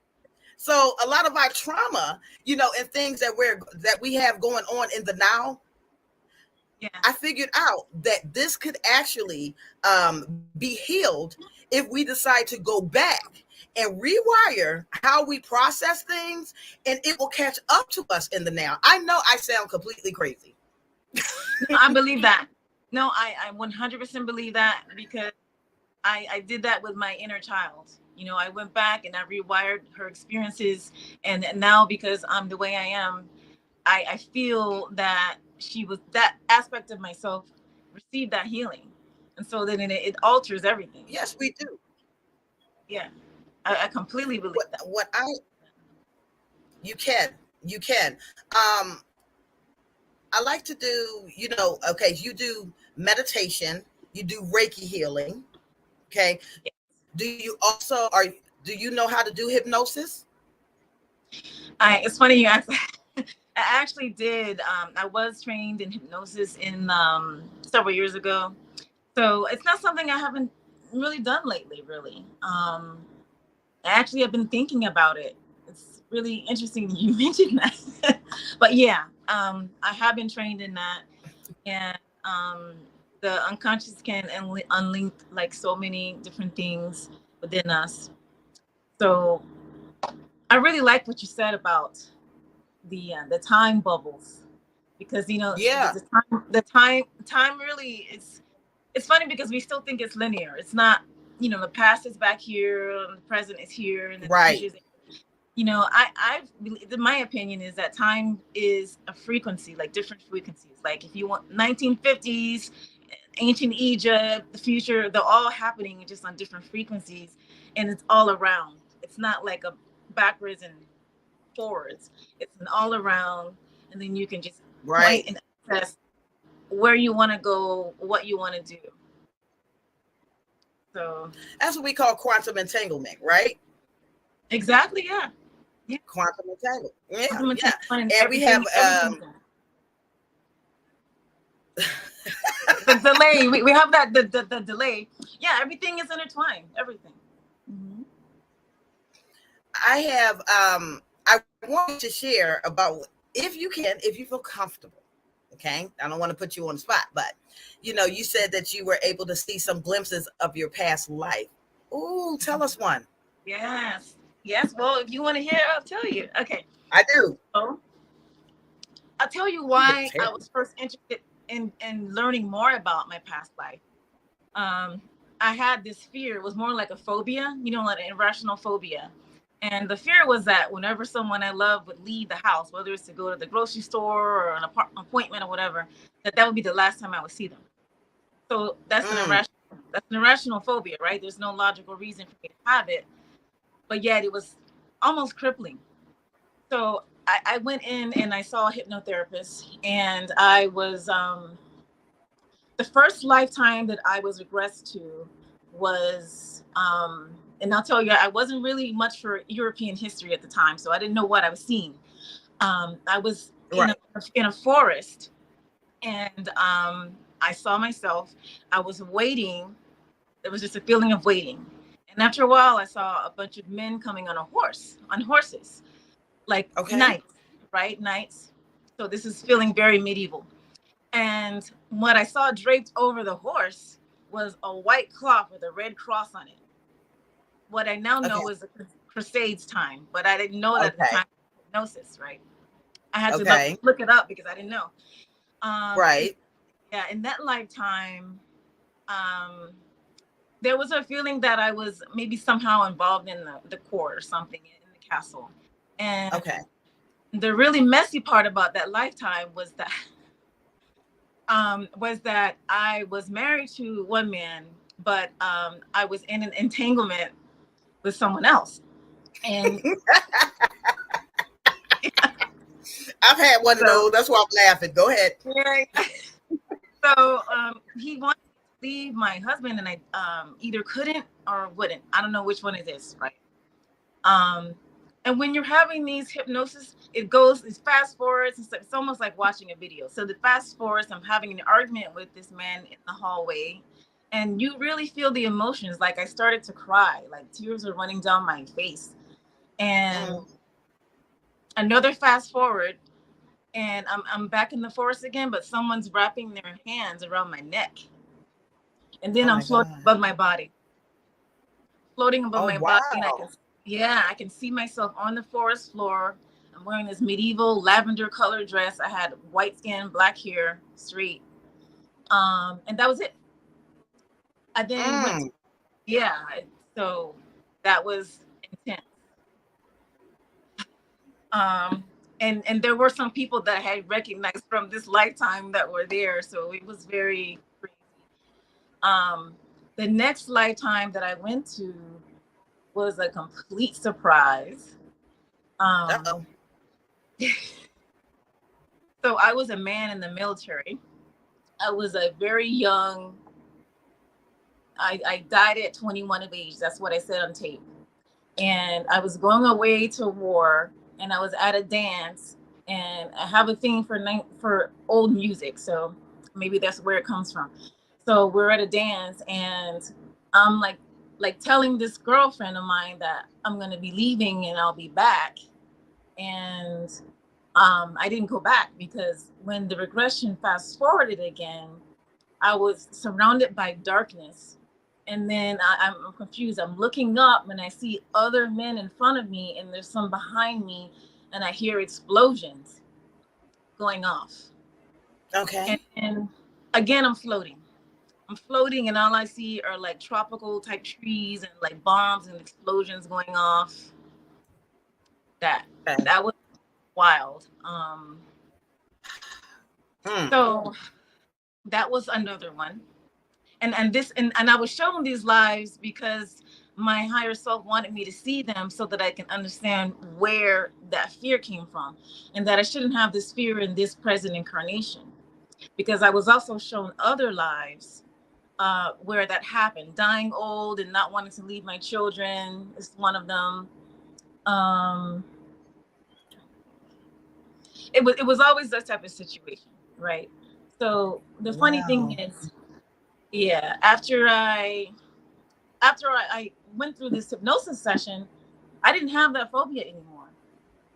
So a lot of our trauma, and things that we have going on in the now, Yeah. I figured out that this could actually be healed if we decide to go back and rewire how we process things, and it will catch up to us in the now. I know I sound completely crazy. No, I believe that. No, I 100% believe that because I did that with my inner child. You know, I went back and I rewired her experiences. And now because I'm the way I am, I feel that that aspect of myself received that healing. And so then it alters everything. Yes, we do. Yeah. I completely believe that. You can, you can. I like to do, okay, you do meditation, you do Reiki healing, okay. Do you also do you know how to do hypnosis? It's funny you asked. I actually did. I was trained in hypnosis in several years ago, so it's not something I haven't really done lately. Really, I actually have been thinking about it. It's really interesting you mentioned that. But yeah, I have been trained in that, and the unconscious can unlink like so many different things within us. So I really like what you said about the time bubbles, because Yeah, the time really is. It's funny because we still think it's linear. It's not. The past is back here, and the present is here, and then the right, future is. My opinion is that time is a frequency, like different frequencies. Like if you want 1950s, ancient Egypt, the future, they're all happening just on different frequencies, and it's all around. It's not like a backwards and forwards. It's an all around, and then you can just point right. and assess where you want to go, what you want to do. So That's what we call quantum entanglement, right? exactly, yeah, yeah. Quantum entanglement. Yeah, Quantum yeah. and And we have everything. The delay. We have that the delay. Yeah, everything is intertwined. Everything. Mm-hmm. I want to share about, if you can, if you feel comfortable. Okay, I don't want to put you on the spot, but you said that you were able to see some glimpses of your past life. Ooh, tell us one. Yes. Yes. Well, if you want to hear, I'll tell you. Okay. I do. So I'll tell you Let's why hear I it. was first interested in learning more about my past life. Um, I had this fear. It was more like a phobia, like an irrational phobia. And the fear was that whenever someone I love would leave the house, whether it's to go to the grocery store or an appointment or whatever, that would be the last time I would see them. So that's an irrational phobia, right? There's no logical reason for me to have it, but yet it was almost crippling. So I went in and I saw a hypnotherapist, and I was the first lifetime that I was regressed to was, and I'll tell you, I wasn't really much for European history at the time, so I didn't know what I was seeing. I was Right. in a forest, and I saw myself. I was waiting. There was just a feeling of waiting, and after a while, I saw a bunch of men coming on horses, like Okay. knights, right? Knights. So this is feeling very medieval. And what I saw draped over the horse was a white cloth with a red cross on it. What I now Okay. know is the Crusades time, but I didn't know that at the Okay. time of hypnosis, right? I had to Okay. look it up because I didn't know. And Right. yeah, in that lifetime, um, there was a feeling that I was maybe somehow involved in the court or something in the castle. And Okay. the really messy part about that lifetime was that I was married to one man, but I was in an entanglement with someone else. And I've had one of so, those. That's why I'm laughing. Go ahead. yeah, so he wanted to leave my husband, and I either couldn't or wouldn't. I don't know which one it is, right? Um, and when you're having these hypnosis, it's fast forwards. It's almost like watching a video. So the fast forwards, I'm having an argument with this man in the hallway, and you really feel the emotions. Like I started to cry, like tears are running down my face. And Mm. another fast forward, and I'm back in the forest again, but someone's wrapping their hands around my neck, and then Oh I'm my floating God. above my body, floating above Oh my body, and wow. I can see myself on the forest floor. I'm wearing this medieval lavender colored dress. I had white skin, black hair, straight, and that was it. I then went, Mm. yeah. So that was intense. Um, and there were some people that I had recognized from this lifetime that were there, so it was very crazy. Um, the next lifetime that I went to, was a complete surprise. Uh-oh. So I was a man in the military. I was a very young, I died at 21 of age. That's what I said on tape. And I was going away to war, and I was at a dance, and I have a thing for old music. So maybe that's where it comes from. So we're at a dance, and I'm like telling this girlfriend of mine that I'm going to be leaving and I'll be back. And I didn't go back because when the regression fast forwarded again, I was surrounded by darkness. And then I'm confused. I'm looking up and I see other men in front of me, and there's some behind me, and I hear explosions going off. Okay. And again, I'm floating. I'm floating, and all I see are like tropical type trees and like bombs and explosions going off. That Okay. that was wild. So that was another one. And I was shown these lives because my higher self wanted me to see them so that I can understand where that fear came from, and that I shouldn't have this fear in this present incarnation. Because I was also shown other lives where that happened. Dying old and not wanting to leave my children is one of them. It was always that type of situation, right? So the funny thing is, yeah, after I went through this hypnosis session, I didn't have that phobia anymore.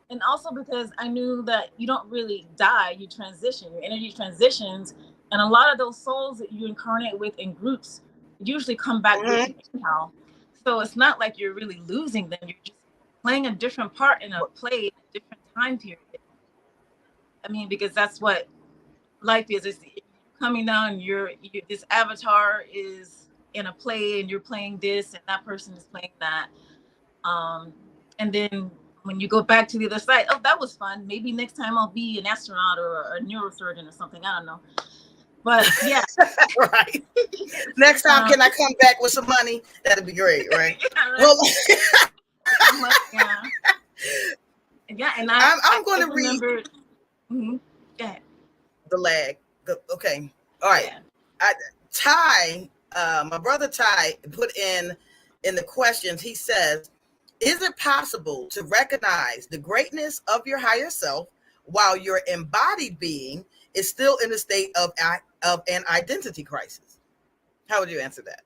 And also because I knew that you don't really die, you transition, your energy transitions. And a lot of those souls that you incarnate with in groups usually come back with you anyhow. So it's not like you're really losing them. You're just playing a different part in a play in a different time period. I mean, because that's what life is. It's coming down, this avatar is in a play and you're playing this and that person is playing that. And then when you go back to the other side, oh, that was fun. Maybe next time I'll be an astronaut or a neurosurgeon or something. I don't know. But yeah. Right. Next time, can I come back with some money? That'd be great, right? Yeah, right. Well, yeah. Yeah, and I'm going to read. Mm-hmm. Go ahead. The lag. Okay. All right. Yeah. Ty, my brother Ty put in the questions, he says, is it possible to recognize the greatness of your higher self while your embodied being is still in a state of an identity crisis? How would you answer that?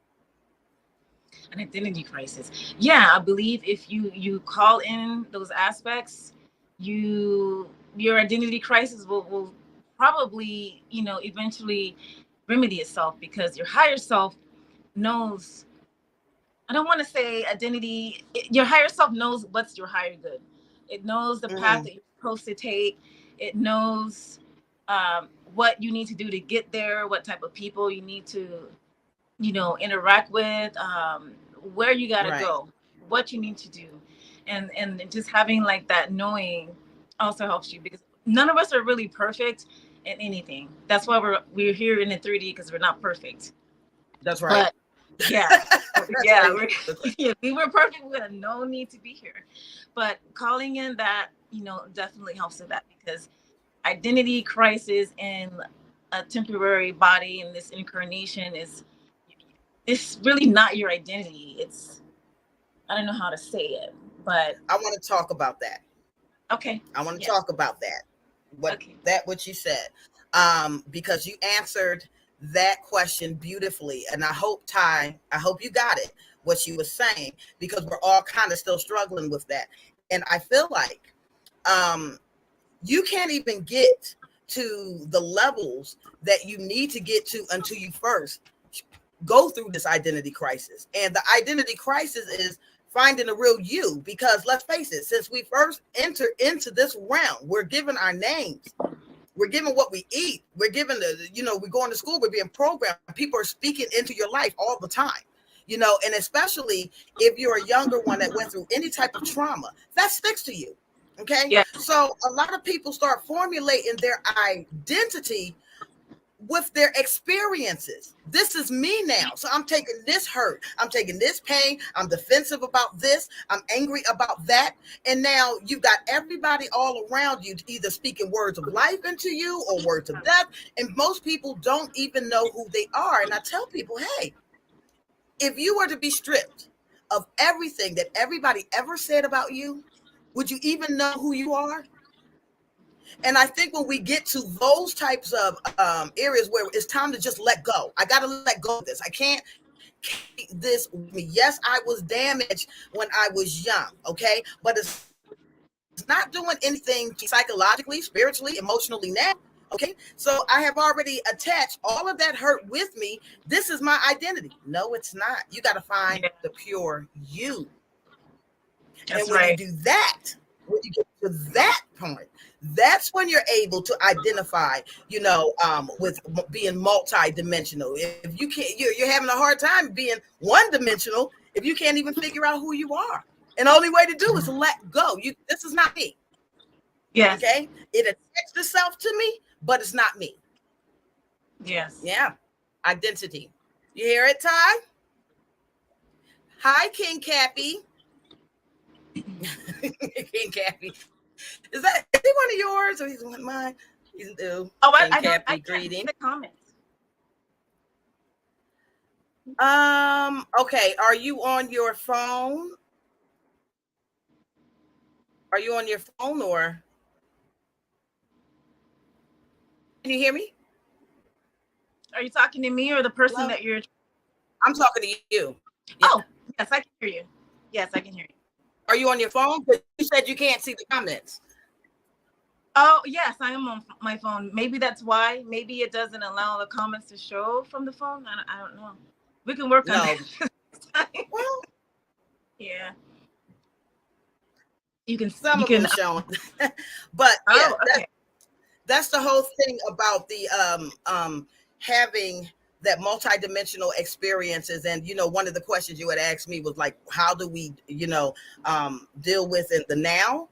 An identity crisis. Yeah, I believe if you call in those aspects, your identity crisis will probably, eventually remedy itself, because your higher self knows, I don't want to say identity, your higher self knows what's your higher good. It knows the path that you're supposed to take. It knows what you need to do to get there, what type of people you need to, interact with, where you got to go, what you need to do. And just having like that knowing also helps you, because none of us are really perfect in anything. That's why we're here in the 3D, because we're not perfect. That's right. But yeah, yeah, if we were perfect, we would have no need to be here. But calling in that, definitely helps with that, because identity crisis in a temporary body in this incarnation it's really not your identity. It's, I don't know how to say it, but I want to talk about that. Okay. I want to talk about that. What you said, because you answered that question beautifully, and I hope you got it, what you were saying, because we're all kind of still struggling with that. And I feel like you can't even get to the levels that you need to get to until you first go through this identity crisis. And the identity crisis is finding a real you, because let's face it, since we first enter into this realm, we're given our names, we're given what we eat, we're given we're going to school, we're being programmed, people are speaking into your life all the time, and especially if you're a younger one that went through any type of trauma, that sticks to you. Okay. Yeah. So a lot of people start formulating their identity with their experiences. This is me now. So I'm taking this hurt. I'm taking this pain. I'm defensive about this. I'm angry about that. And now you've got everybody all around you either speaking words of life into you or words of death. And most people don't even know who they are. And I tell people, hey, if you were to be stripped of everything that everybody ever said about you, would you even know who you are? And I think when we get to those types of areas where it's time to just let go, I got to let go of this. I can't keep this with me. Yes, I was damaged when I was young, okay? But it's not doing anything psychologically, spiritually, emotionally now, okay? So I have already attached all of that hurt with me. This is my identity. No, it's not. You got to find the pure you. That's and when right. you do that, when you get to that point, that's when you're able to identify, with being multi-dimensional. If you can't, you're having a hard time being one-dimensional if you can't even figure out who you are. And the only way to do is to let go. This is not me. Yes. Okay? It attached itself to me, but it's not me. Yes. Yeah. Identity. You hear it, Ty? Hi, King Cappy. King Cappy. Is he one of yours or he's one of mine? He's new. Oh, King I Cappy, can't greeting. see the comments. Okay. Are you on your phone? Are you on your phone or can you hear me? Are you talking to me or the person Hello? that you're? I'm talking to you. Yeah. Oh, yes, I can hear you. Yes, I can hear you. Are you on your phone? Because you said you can't see the comments. Oh, yes, I am on my phone. Maybe that's why. Maybe it doesn't allow the comments to show from the phone. I don't know. We can work on that. Well, yeah. You can. Some of them are showing, but okay. That's the whole thing about the having that multidimensional experiences. And one of the questions you had asked me was like, how do we deal with in the now?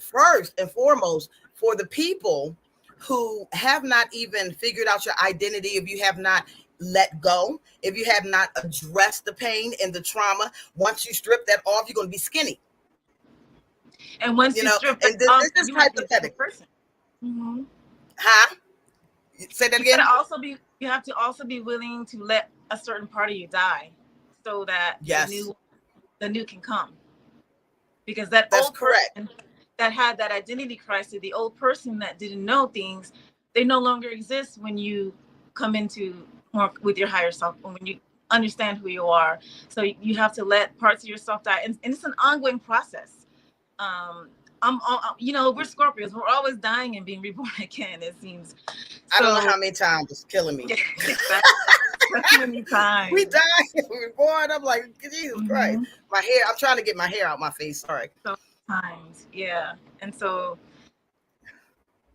First and foremost, for the people who have not even figured out your identity, if you have not let go, if you have not addressed the pain and the trauma, once you strip that off, you're going to be skinny. And once you strip that off, this is you might be a different hypothetical. person. Mm-hmm. Huh? Say that again. You have to also be willing to let a certain part of you die, so that the new can come. Because that's old correct. person that had that identity crisis, the old person that didn't know things, they no longer exist when you come into more with your higher self, when you understand who you are. So you have to let parts of yourself die, and it's an ongoing process. We're Scorpios. We're always dying and being reborn again, it seems. I don't know how many times it's killing me. Exactly. Many times. We die, we're born. I'm like, Jesus Christ. My hair, I'm trying to get my hair out my face. Sorry. So times, yeah. And so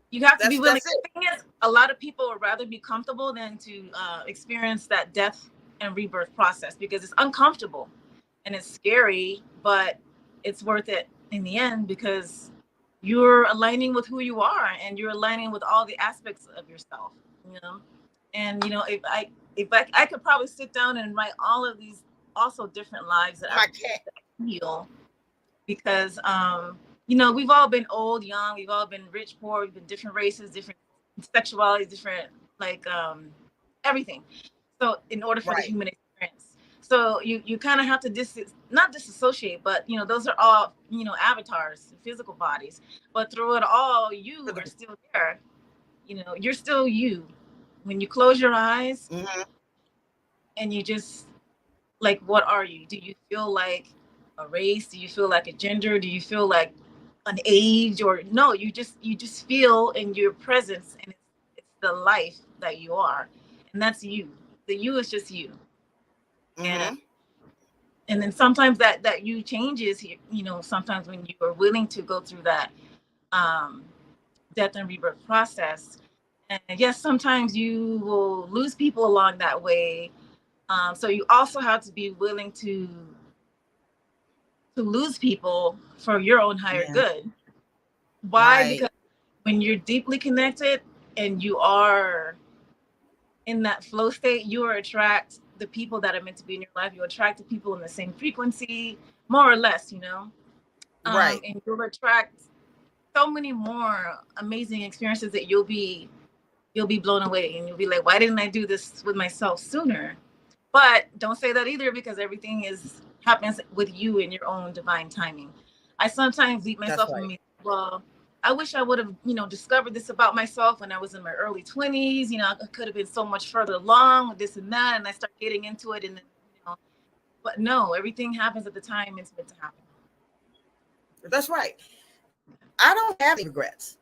you have to be willing. The thing is, a lot of people would rather be comfortable than to experience that death and rebirth process, because it's uncomfortable and it's scary, but it's worth it in the end, because you're aligning with who you are and you're aligning with all the aspects of yourself, and if I could probably sit down and write all of these also different lives that I feel, because we've all been old, young, we've all been rich, poor, we've been different races, different sexualities, different everything. So in order for the human experience, so you kind of have to not disassociate, but those are all avatars, physical bodies. But through it all, you are still there. You're still you. When you close your eyes, and you just what are you? Do you feel like a race? Do you feel like a gender? Do you feel like an age? Or no? You just feel in your presence, and it's the life that you are, and that's you. The you is just you. And then sometimes that you changes, sometimes when you are willing to go through that death and rebirth process. And yes, sometimes you will lose people along that way. So you also have to be willing to lose people for your own higher good. Why? Because when you're deeply connected and you are in that flow state, you will attract the people that are meant to be in your life. You attract the people in the same frequency, more or less, you know. Right. And you'll attract so many more amazing experiences that you'll be blown away, and you'll be like, why didn't I do this with myself sooner? But don't say that either, because everything is happens with you in your own divine timing. I sometimes beat That's myself and right. me, well, I wish I would have, discovered this about myself when I was in my early 20s. I could have been so much further along with this and that, and I start getting into it, and then, but no, everything happens at the time it's meant to happen. That's right. I don't have any regrets.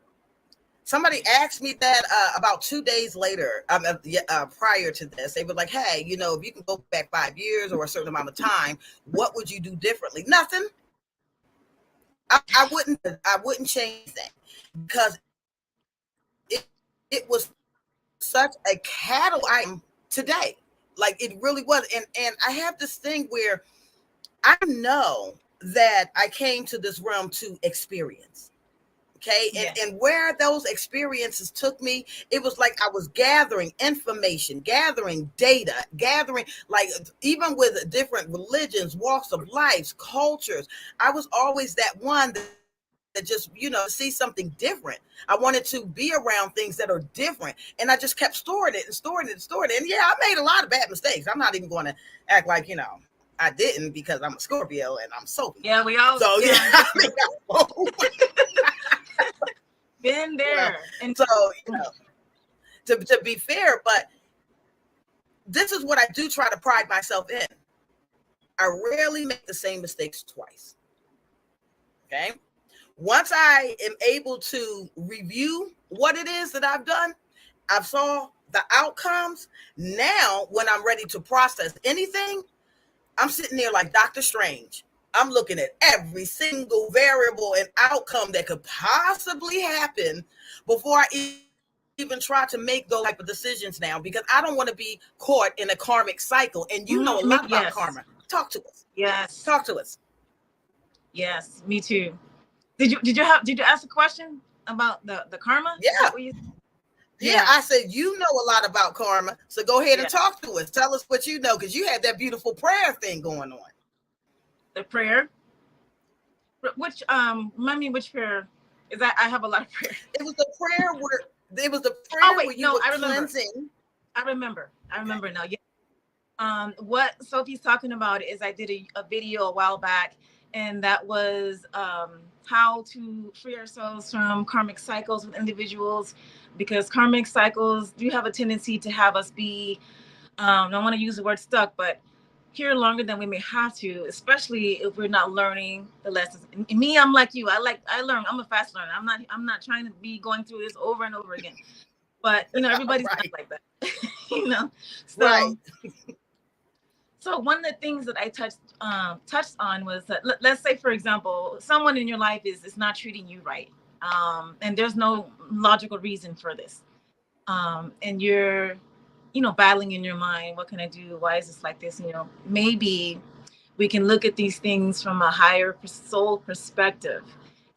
Somebody asked me that about 2 days later, prior to this. They were like, "Hey, if you can go back 5 years or a certain amount of time, what would you do differently?" Nothing. I wouldn't. I wouldn't change that because it was such a catalyst item today. Like it really was. And I have this thing where I know that I came to this realm to experience. Okay. And, Yes. and where those experiences took me, it was like I was gathering information, gathering data, gathering, like even with different religions, walks of life, cultures. I was always that one that just, see something different. I wanted to be around things that are different. And I just kept storing it and storing it and storing it. And yeah, I made a lot of bad mistakes. I'm not even going to act like, I didn't, because I'm a Scorpio and I'm Sophie. Yeah, we all. So yeah, I mean, been there. And so, to be fair, but this is what I do try to pride myself in. I rarely make the same mistakes twice. Okay. Once I am able to review what it is that I've done, I've saw the outcomes. Now, when I'm ready to process anything, I'm sitting there like Dr. Strange. I'm looking at every single variable and outcome that could possibly happen before I even try to make those type of decisions now, because I don't want to be caught in a karmic cycle. And you know a lot about yes. karma. Talk to us. Yes. Talk to us. Yes, me too. Did you ask a question about the karma? Yeah. Yeah, I said, you know a lot about karma, so go ahead and talk to us. Tell us what you know, because you had that beautiful prayer thing going on. The prayer? Which remind me which prayer is that? I have a lot of prayer. It was the prayer where you were cleansing. I remember now. Yeah. What Sophie's talking about is I did a video a while back, and that was how to free ourselves from karmic cycles with individuals, because karmic cycles do have a tendency to have us be, I don't want to use the word stuck, but here longer than we may have to, especially if we're not learning the lessons. And me, I'm like you. I learn. I'm a fast learner. I'm not trying to be going through this over and over again. But everybody's right. not like that. So, right. So one of the things that I touched on was that, let's say, for example, someone in your life is not treating you right, and there's no logical reason for this, and you're battling in your mind, what can I do, why is this like this? Maybe we can look at these things from a higher soul perspective,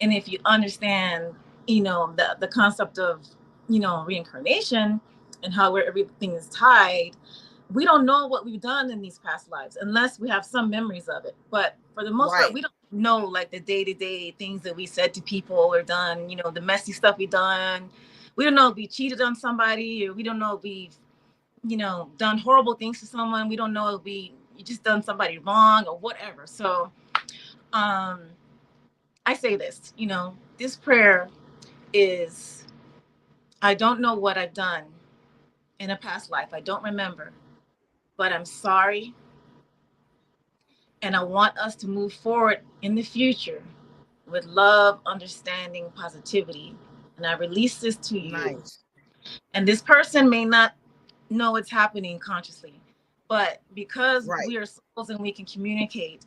and if you understand the concept of reincarnation and how where everything is tied, we don't know what we've done in these past lives unless we have some memories of it. But for the most part, we don't know, like, the day-to-day things that we said to people or done, the messy stuff we done. We don't know if we cheated on somebody, or we don't know if we've done horrible things to someone. We don't know if we just done somebody wrong or whatever. So I say this, this prayer is, I don't know what I've done in a past life. I don't remember, but I'm sorry. And I want us to move forward in the future with love, understanding, positivity. And I release this to you. Nice. And this person may not know it's happening consciously, but because we are souls and we can communicate,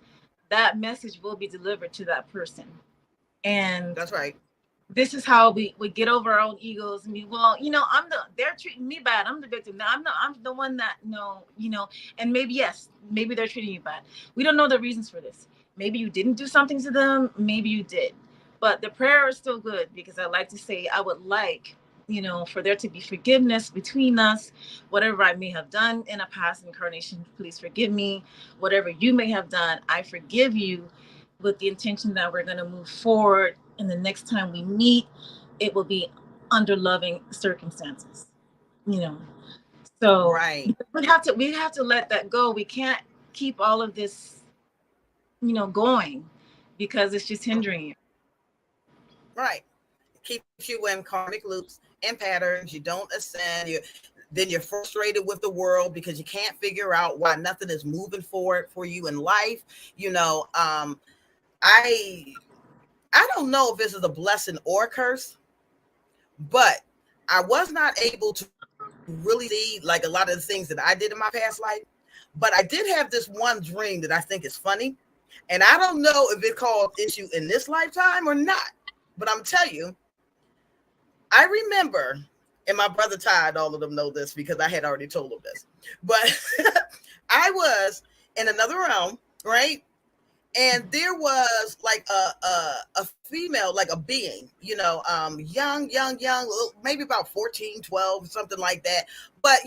that message will be delivered to that person. And that's right. This is how we get over our own egos and be, well, they're treating me bad. I'm the victim. I'm the one that, and maybe they're treating you bad. We don't know the reasons for this. Maybe you didn't do something to them. Maybe you did. But the prayer is still good, because I like to say, I would like for there to be forgiveness between us. Whatever I may have done in a past incarnation, please forgive me. Whatever you may have done, I forgive you, with the intention that we're going to move forward. And the next time we meet, it will be under loving circumstances. So Right. we have to let that go. We can't keep all of this, going, because it's just hindering you. Right. It keeps you in karmic loops and patterns. You don't ascend. Then you're frustrated with the world because you can't figure out why nothing is moving forward for you in life. I don't know if this is a blessing or a curse, but I was not able to really see like a lot of the things that I did in my past life. But I did have this one dream that I think is funny. And I don't know if it caused issue in this lifetime or not. But I'm telling you, I remember, and my brother Todd, all of them know this because I had already told them this. But I was in another realm, right? And there was like a female, like a being, young, maybe about 14, 12, something like that. But,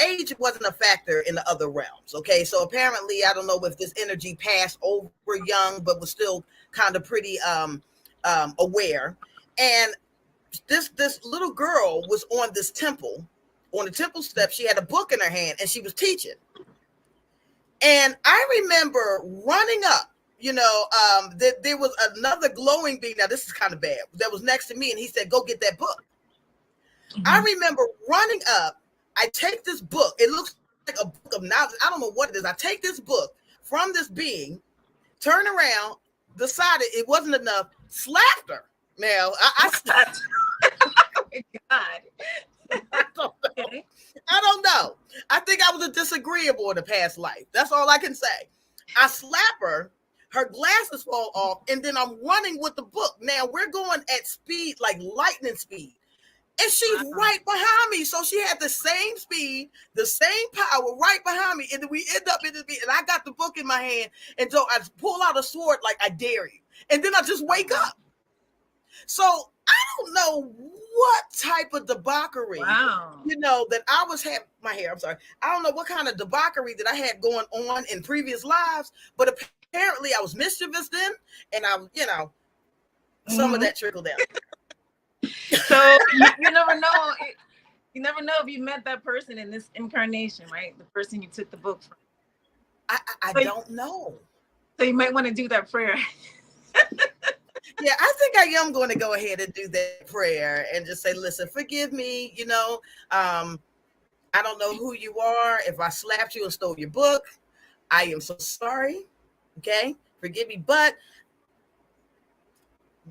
age wasn't a factor in the other realms. Okay. So apparently, I don't know if this energy passed over young, but was still kind of pretty aware. And this little girl was on the temple steps. She had a book in her hand and she was teaching. And I remember running up. There was another glowing being. Now, this is kind of bad. That was next to me, and he said, "Go get that book." Mm-hmm. I remember running up. I take this book. It looks like a book of knowledge. I don't know what it is. I take this book from this being, turn around, decided it wasn't enough, slapped her. Now, I slapped her. Oh, my God. I don't know. I think I was a disagreeable in the past life. That's all I can say. I slap her. Her glasses fall off, and then I'm running with the book. Now we're going at speed, like lightning speed. And she's right behind me. So she had the same speed, the same power right behind me. And then we end up in this beat, and I got the book in my hand. And so I pull out a sword like, I dare you. And then I just wake up. So I don't know what type of debauchery, that I was having. My hair, I'm sorry. I don't know what kind of debauchery that I had going on in previous lives, but apparently I was mischievous then, and some of that trickled down. So you never know. You never know if you met that person in this incarnation, right? The person you took the book from. I don't know. So you might want to do that prayer. Yeah, I think I am going to go ahead and do that prayer and just say, listen, forgive me. I don't know who you are. If I slapped you and stole your book, I am so sorry. Okay, forgive me, but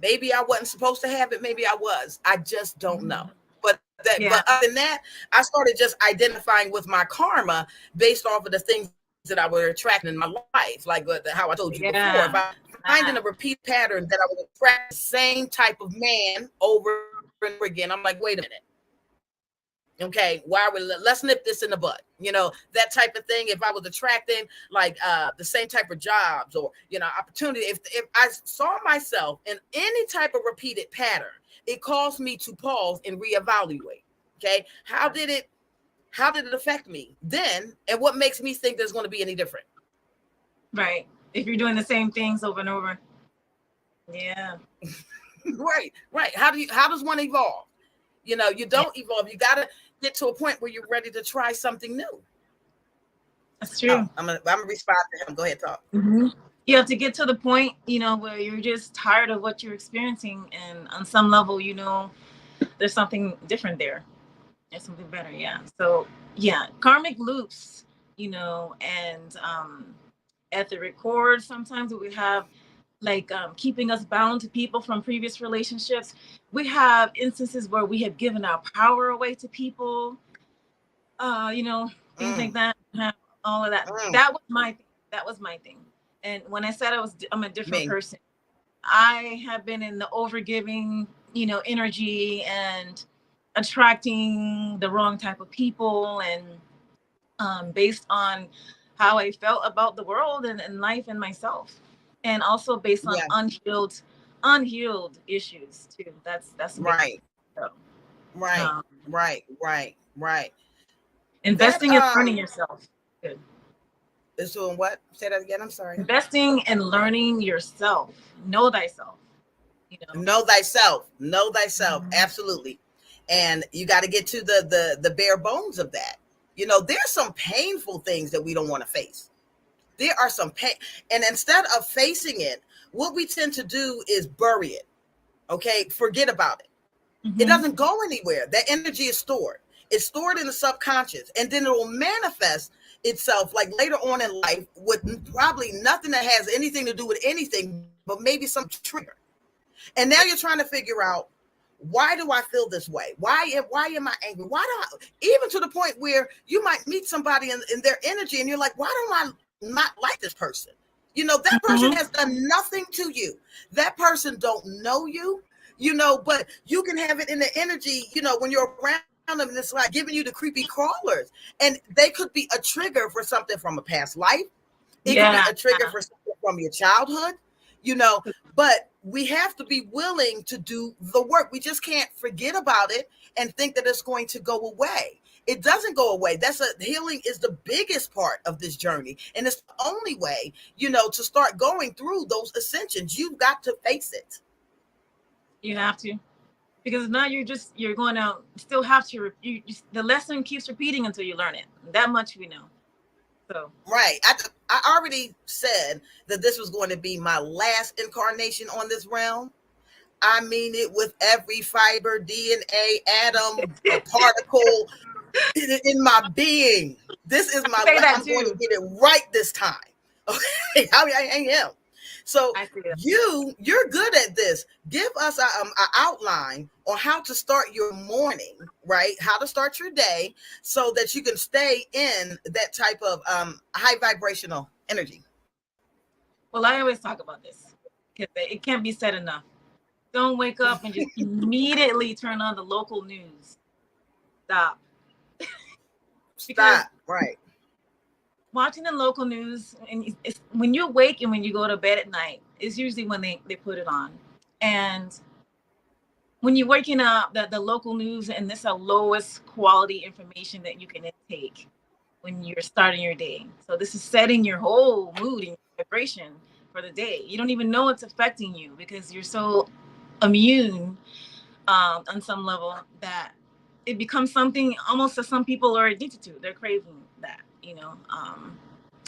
maybe I wasn't supposed to have it. Maybe I was. I just don't know. But other than that, I started just identifying with my karma based off of the things that I was attracting in my life, like how I told you before. If I finding a repeat pattern that I would attract the same type of man over and over again, I'm like, wait a minute. Okay, let's nip this in the bud. That type of thing. If I was attracting like the same type of jobs or opportunity, if I saw myself in any type of repeated pattern, it caused me to pause and reevaluate. Okay, how did it affect me then, and what makes me think there's going to be any different? Right. If you're doing the same things over and over. Yeah. Right. How does one evolve? You don't evolve. You got to get to a point where you're ready to try something new. That's true. I'm gonna respond to him. Go ahead, talk. Mm-hmm. You have to get to the point, where you're just tired of what you're experiencing, and on some level, there's something different there. There's something better, yeah. So, yeah, karmic loops, and at the record, sometimes we have like keeping us bound to people from previous relationships. We have instances where we have given our power away to people, things like that, all of that. That was my thing. And when I said I'm a different person, I have been in the overgiving, energy and attracting the wrong type of people, and based on how I felt about the world and life and myself. And also based on unhealed issues too. That's right. Right, Um, right. That Investing in learning yourself. Good. is doing what? Say that again. I'm sorry. Investing in learning yourself. Know thyself. You know. Know thyself. Know thyself. Mhm. Absolutely. And you got to get to the bare bones of that. There's some painful things that we don't want to face. There are some pain, and instead of facing it, what we tend to do is bury it. Okay, forget about it. It Mhm. doesn't go anywhere. That energy is stored. It's stored in the subconscious, and then it will manifest itself like later on in life with probably nothing that has anything to do with anything, but maybe some trigger. And now you're trying to figure out, why do I feel this way? Why am I angry? Why do I, even to the point where you might meet somebody in their energy and you're like, why don't I not like this person? That person Mhm. has done nothing to you. That person don't know you, but you can have it in the energy, when you're around them, and it's like giving you the creepy crawlers. And they could be a trigger for something from a past life. It could be Yeah. a trigger for something from your childhood, but we have to be willing to do the work. We just can't forget about it and think that it's going to go away. It doesn't go away. Healing is the biggest part of this journey. And it's the only way, to start going through those ascensions. You've got to face it. You have to, because now you're going to still have to. The lesson keeps repeating until you learn it. That much we know. So. Right. I already said that this was going to be my last incarnation on this realm. I mean it with every fiber, DNA, atom, a particle in my being. This is my Say that I'm going to too. get it right this time. Okay, I am. So I see that. you're good at this. Give us a outline on how to start your morning, right? How to start your day so that you can stay in that type of high vibrational energy. Well, I always talk about this because it can't be said enough. Don't wake up and just immediately turn on the local news. Stop. Because Stop. Right. watching the local news, and when you wake and when you go to bed at night, is usually when they put it on. And when you're waking up, the local news, and this is the lowest quality information that you can intake when you're starting your day. So this is setting your whole mood and vibration for the day. You don't even know it's affecting you because you're so immune on some level that it becomes something almost that some people are addicted to. They're craving that.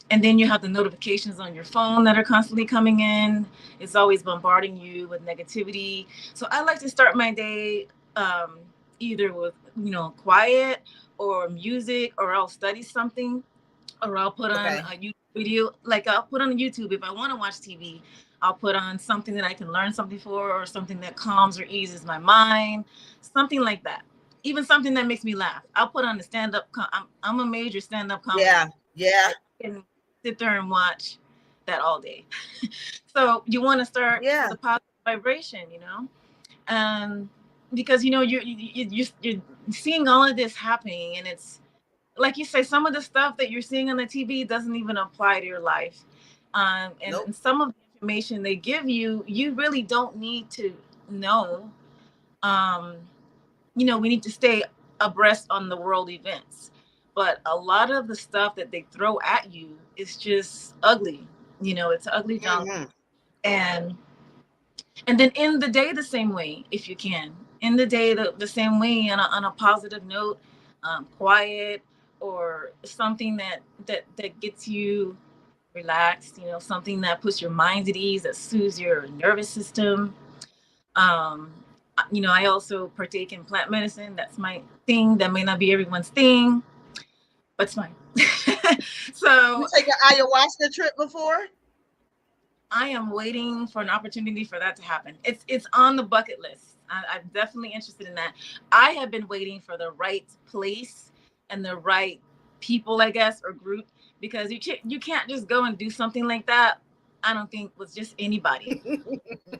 And then you have the notifications on your phone that are constantly coming in. It's always bombarding you with negativity. So I like to start my day um, either with quiet or music, or I'll study something, or I'll put on Okay. a YouTube video. Like I'll put on YouTube if I want to watch TV. I'll put on something that I can learn something for, or something that calms or eases my mind, something like that. Even something that makes me laugh. I'll put on a stand-up. I'm a major stand-up comedy. Yeah. Yeah. I can sit there and watch that all day. So you want to start Yeah. with a positive vibration, because you're seeing all of this happening, and it's like you say, some of the stuff that you're seeing on the TV doesn't even apply to your life. And Nope. some of the information they give you, you really don't need to know. Um, we need to stay abreast on the world events. But a lot of the stuff that they throw at you is just ugly. It's ugly junk. Mm-hmm. And and then end the day the same way if you can. End the day the same way on a positive note, quiet, or something that gets you relaxed. Something that puts your mind at ease, that soothes your nervous system. Um, I also partake in plant medicine. That's my thing. That may not be everyone's thing, but it's mine. You So take an ayahuasca trip before? I am waiting for an opportunity for that to happen. It's on the bucket list. I'm definitely interested in that. I have been waiting for the right place and the right people, I guess, or group, because you can't just go and do something like that. I don't think with just anybody.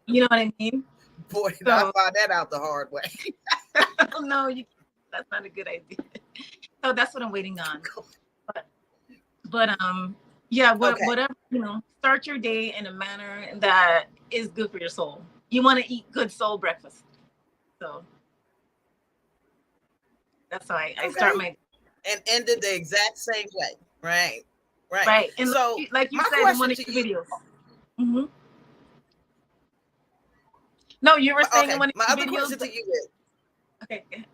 You know what I mean? Boy, I So found that out the hard way. no, that's not a good idea. So that's what I'm waiting on. But yeah, Okay. whatever, start your day in a manner that is good for your soul. You want to eat good soul breakfast. So That's how I Okay. start my And ended the exact same way. Right. Right. right. And So like you my said in one question of to your you, videos. Hmm. No, you were saying in okay, one of my your other videos. question to you is, Okay. Go ahead.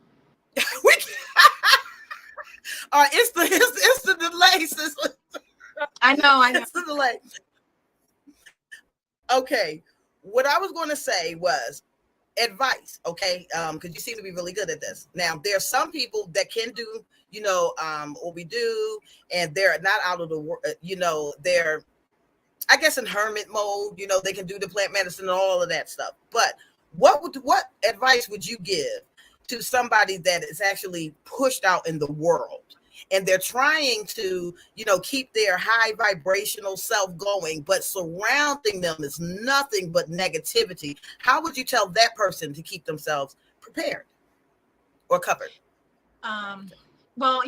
we, it's the delay, sister. I know. I know. It's the delay. Okay. What I was going to say was advice, okay? Because you seem to be really good at this. Now, there are some people that can do, what we do, and they're not out of the world, they're, I guess, in hermit mode. They can do the plant medicine and all of that stuff. But what advice would you give to somebody that is actually pushed out in the world and they're trying to, keep their high vibrational self going, but surrounding them is nothing but negativity? How would you tell that person to keep themselves prepared or covered? Um, well,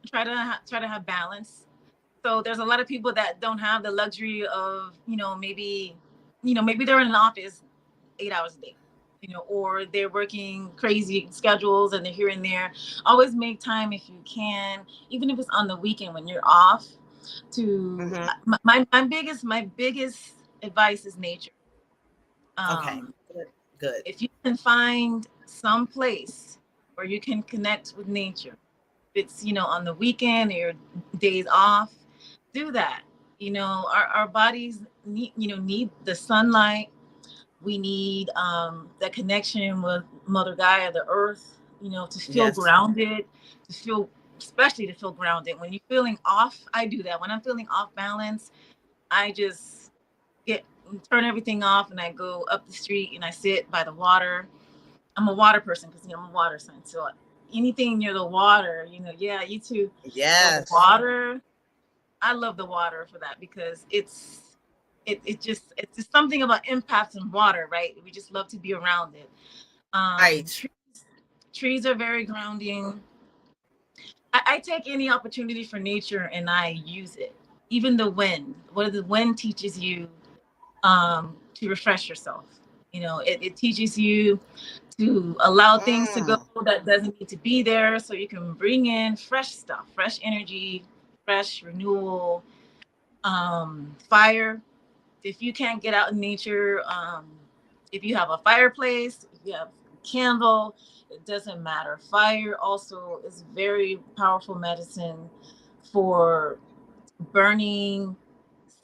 try to have balance. So there's a lot of people that don't have the luxury of, maybe they're in an office 8 hours a day, or they're working crazy schedules and they're here and there. Always make time if you can, even if it's on the weekend when you're off. To Mm-hmm. my biggest advice is nature. Okay. Um, Good. if you can find some place where you can connect with nature, if it's on the weekend or your days off, do that. Our bodies need the sunlight. We need that connection with Mother Gaia, the earth, to feel Yes. grounded, especially to feel grounded. When you're feeling off, I do that. When I'm feeling off balance, I just get turn everything off and I go up the street and I sit by the water. I'm a water person because I'm a water sign. So anything near the water, yeah, you too. So the Yes. water, I love the water for that because it's just something about empaths and water, right? We just love to be around it. Right. Trees are very grounding. I take any opportunity for nature and I use it. Even the wind. What the wind teaches you to refresh yourself. It teaches you to allow things to go Mm. that doesn't need to be there so you can bring in fresh stuff, fresh energy, fresh renewal. Fire. If you can't get out in nature, if you have a fireplace, if you have a candle, it doesn't matter. Fire also is very powerful medicine for burning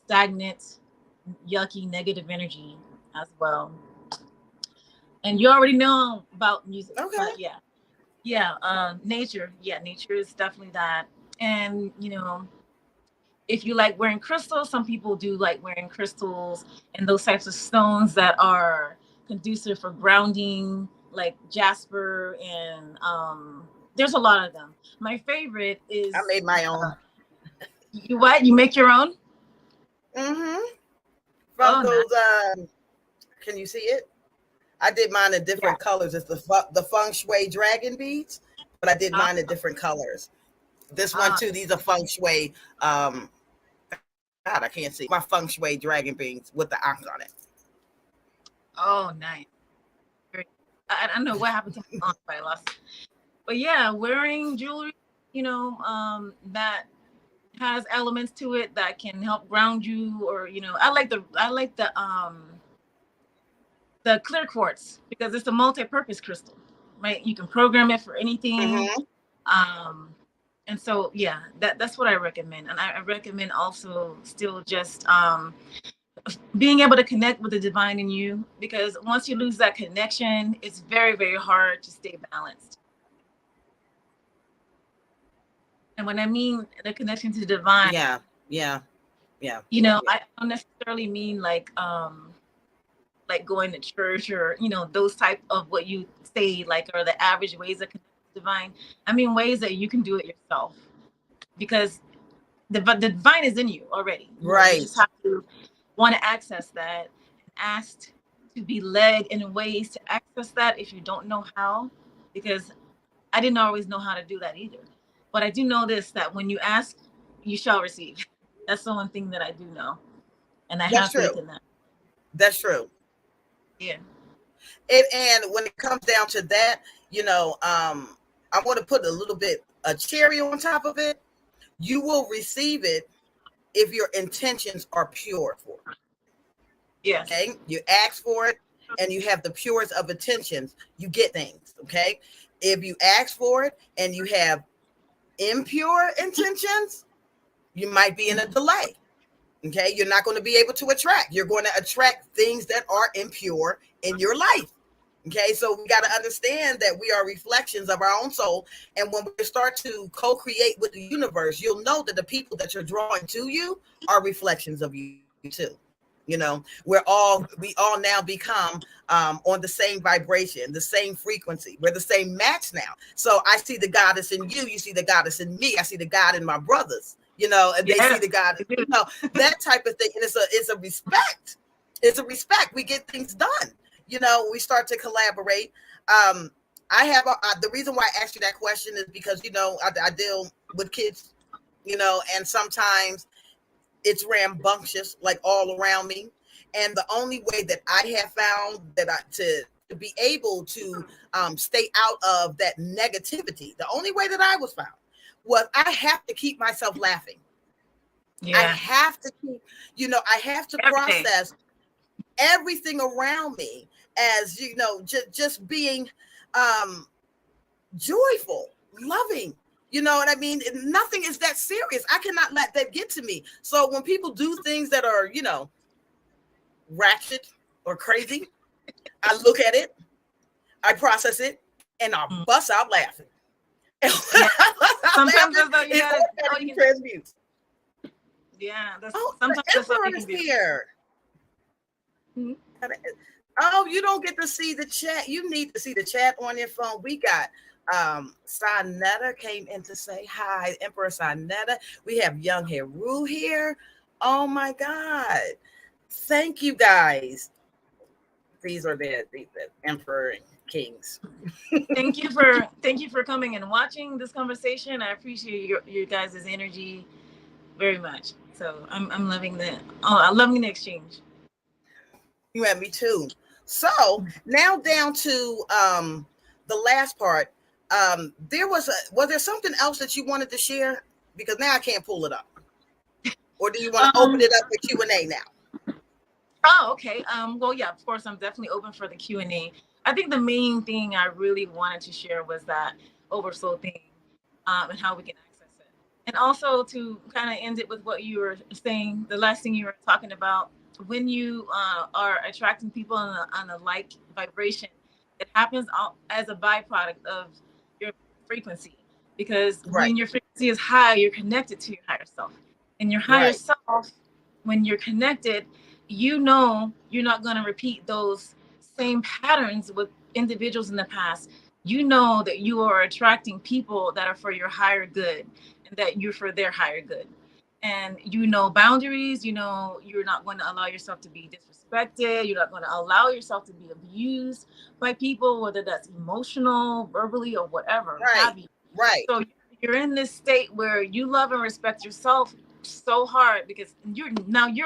stagnant, yucky, negative energy as well. And you already know about music, Okay. but nature. Yeah, nature is definitely that. And if you like wearing crystals, some people do like wearing crystals and those types of stones that are conducive for grounding, like jasper and there's a lot of them. My favorite I is made my own. you make your own? Mm-hmm. From Oh, nice. those, can you see it? I did mine in Yeah. different colors. It's the feng shui dragon beads, but I did Uh, mine in different colors. This one uh, too. These are feng shui. God, I can't see my feng shui dragon beads with the ox on it. oh, nice. I don't know what happened to my aunt, but I lost it. But yeah, wearing jewelry, that has elements to it that can help ground you, or I like the clear quartz because it's a multi-purpose crystal, right? You can program it for anything. Mm-hmm. Um, and so yeah, that's what I recommend. And I recommend also still just being able to connect with the divine in you, because once you lose that connection, it's very, very hard to stay balanced. And when I mean the connection to the divine, Yeah. Yeah. Yeah. I don't necessarily mean like going to church or those type of what you say like are the average ways of connecting to divine. I mean ways that you can do it yourself, because the divine is in you already. You just Right. have to want to access that and ask to be led in ways to access that if you don't know how, because I didn't always know how to do that either. But I do know this, that when you ask, you shall receive. That's the one thing that I do know, and I That's have true. faith in that. That's true. Yeah. And when it comes down to that, you know, I want to put a little bit a cherry on top of it. You will receive it if your intentions are pure for it. Yes. Okay, you ask for it and you have the purest of intentions, you get things. Okay, if you ask for it and you have impure intentions, you might be in a delay. Okay, you're not going to be able to attract. You're going to attract things that are impure in your life. Okay, so we got to understand that we are reflections of our own soul. And when we start to co-create with the universe, you'll know that the people that you're drawing to you are reflections of you too. You know, we all now become on the same vibration, the same frequency. We're the same match now. So I see the goddess in you. You see the goddess in me. I see the God in my brothers. You know, and they see the God. You know, that type of thing. And it's a respect. It's a respect. We get things done. You know, we start to collaborate. I have the reason why I asked you that question is because, you know, I deal with kids, you know, and sometimes it's rambunctious, like all around me. And the only way that I have found that to be able to stay out of that negativity, the only way that I was found was I have to keep myself laughing. Yeah. I have to keep, you know, I have to process everything around me as, you know, just being joyful, loving. You know what I mean? Nothing is that serious. I cannot let that get to me. So when people do things that are, you know, ratchet or crazy, I look at it, I process it, and I bust out laughing. Yeah. Sometimes that's all you gotta transmute. Yeah. Sometimes the Emperor is here. Mm-hmm. Oh, you don't get to see the chat. You need to see the chat on your phone. We got Sanetta came in to say hi, Emperor Sanetta. We have Young Heru here. Oh my God. Thank you guys. These are the Emperor and Kings. Thank you for coming and watching this conversation. I appreciate your guys' energy very much. So I'm loving I'm loving the exchange. You and me too. So now down to the last part. Was there something else that you wanted to share? Because now I can't pull it up. Or do you want to open it up for Q&A now? Oh, okay. Well, yeah, of course, I'm definitely open for the Q&A. I think the main thing I really wanted to share was that Oversoul thing and how we can access it. And also to kind of end it with what you were saying, the last thing you were talking about, when you are attracting people on a like vibration, it happens as a byproduct of your frequency. Because when your frequency is high, you're connected to your higher self. And your higher self, when you're connected, you know you're not going to repeat those same patterns with individuals in the past. You know that you are attracting people that are for your higher good and that you're for their higher good. And you know boundaries, you know you're not going to allow yourself to be disrespected. You're not going to allow yourself to be abused by people, whether that's emotional, verbally, or whatever. Right. So you're in this state where you love and respect yourself so hard because you're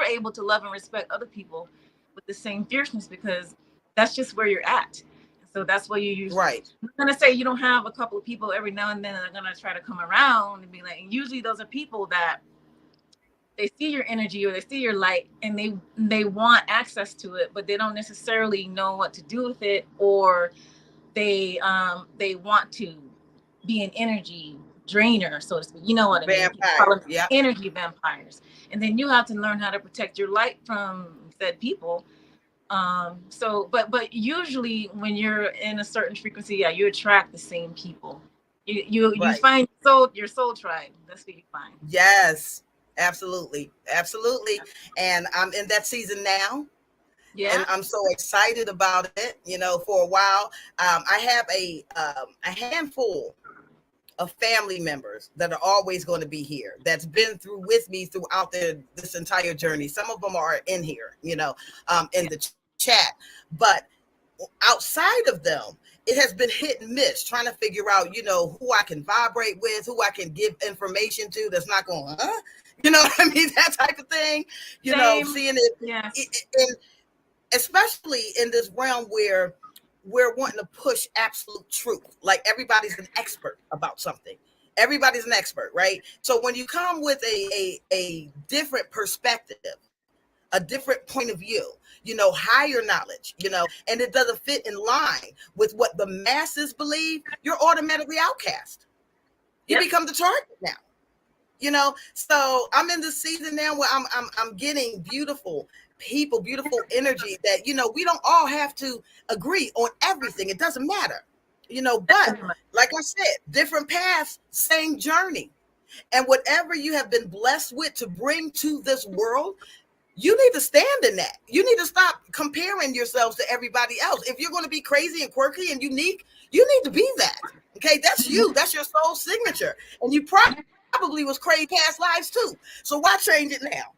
able to love and respect other people with the same fierceness because that's just where you're at. So that's what you usually. I'm gonna say you don't have a couple of people every now and then that are gonna try to come around and be like. And usually those are people that they see your energy or they see your light and they want access to it, but they don't necessarily know what to do with it, or they want to be an energy drainer, so to speak. You know what I mean? Energy vampires. And then you have to learn how to protect your light from said people. But usually when you're in a certain frequency, you attract the same people. You find your soul tribe. That's what you find. Yes, absolutely. And I'm in that season now. Yeah. And I'm so excited about it. You know, for a while, I have a handful of family members that are always going to be here, that's been through with me throughout this entire journey. Some of them are in here, you know, in the chat, but outside of them, it has been hit and miss trying to figure out, you know, who I can vibrate with, who I can give information to that's not going, you know what I mean? That type of thing, you know, seeing it, and especially in this realm where we're wanting to push absolute truth. Like everybody's an expert about something. Everybody's an expert, right? So when you come with a different perspective, a different point of view, higher knowledge, and it doesn't fit in line with what the masses believe, you're automatically outcast. You Yep. become the target now. So I'm in the season now where I'm getting beautiful people, beautiful energy that, we don't all have to agree on everything. It doesn't matter, but like I said, different paths, same journey. And whatever you have been blessed with to bring to this world, you need to stand in that. You need to stop comparing yourselves to everybody else. If you're going to be crazy and quirky and unique, you need to be that. Okay, that's you. That's your soul signature. And you probably was crazy past lives too. So why change it now?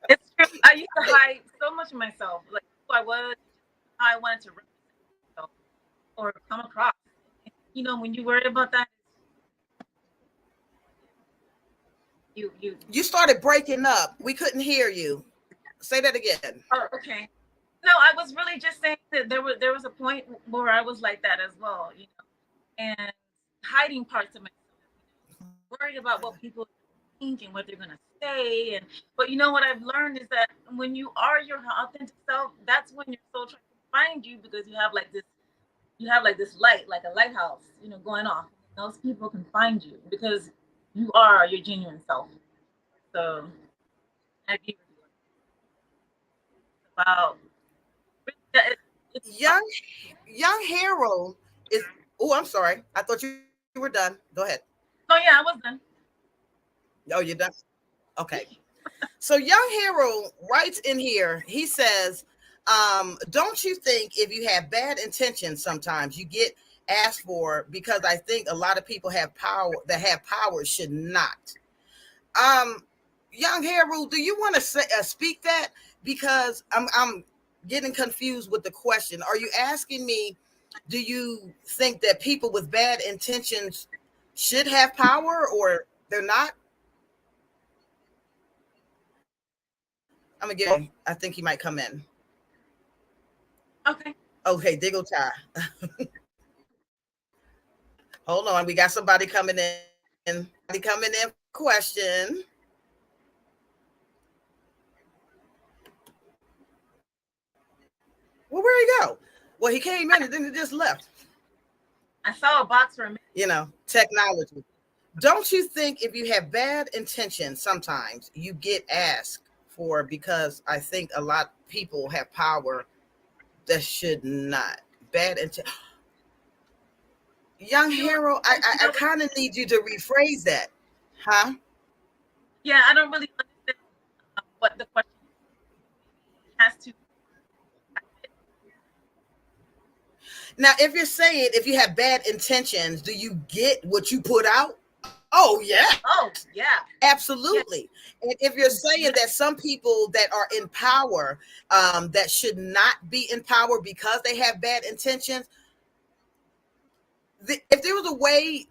It's true. I used to hide so much of myself, like who I was, how I wanted to represent myself or come across. When you worry about that, You started breaking up. We couldn't hear you. Say that again. Oh, okay. No, I was really just saying that there was a point where I was like that as well, and hiding parts of myself, worried about what people think and what they're gonna say, but what I've learned is that when you are your authentic self, that's when your soul tries to find you, because you have like this light, like a lighthouse, going off. Those people can find you because you are your genuine self. So I agree with you about it's Young Harold is. Oh, I'm sorry. I thought you were done. Go ahead. Oh yeah, I was done. Oh, you're done. Okay. So Young Harold writes in here. He says, "Don't you think if you have bad intentions, sometimes you get asked for? Because I think a lot of people have power that have power should not." Young Harold, do you want to speak that? Because I'm getting confused with the question. Are you asking me, do you think that people with bad intentions should have power or they're not? I'm gonna get. I think he might come in. Okay. Okay, Diggle Tie. Hold on, we got somebody coming in. Somebody coming in for a question. Well, where'd he go? Well, he came in and then he just left. I saw a box for a minute. Technology. Don't you think if you have bad intentions, sometimes you get asked for? Because I think a lot of people have power that should not. Bad intent. Young Hero, I kind of need you to rephrase that. Huh? Yeah, I don't really understand what the question has to. Now, if you're saying if you have bad intentions, do you get what you put out? Oh, yeah. Oh, yeah. Absolutely. Yeah. And if you're saying that some people that are in power that should not be in power because they have bad intentions, if there was a way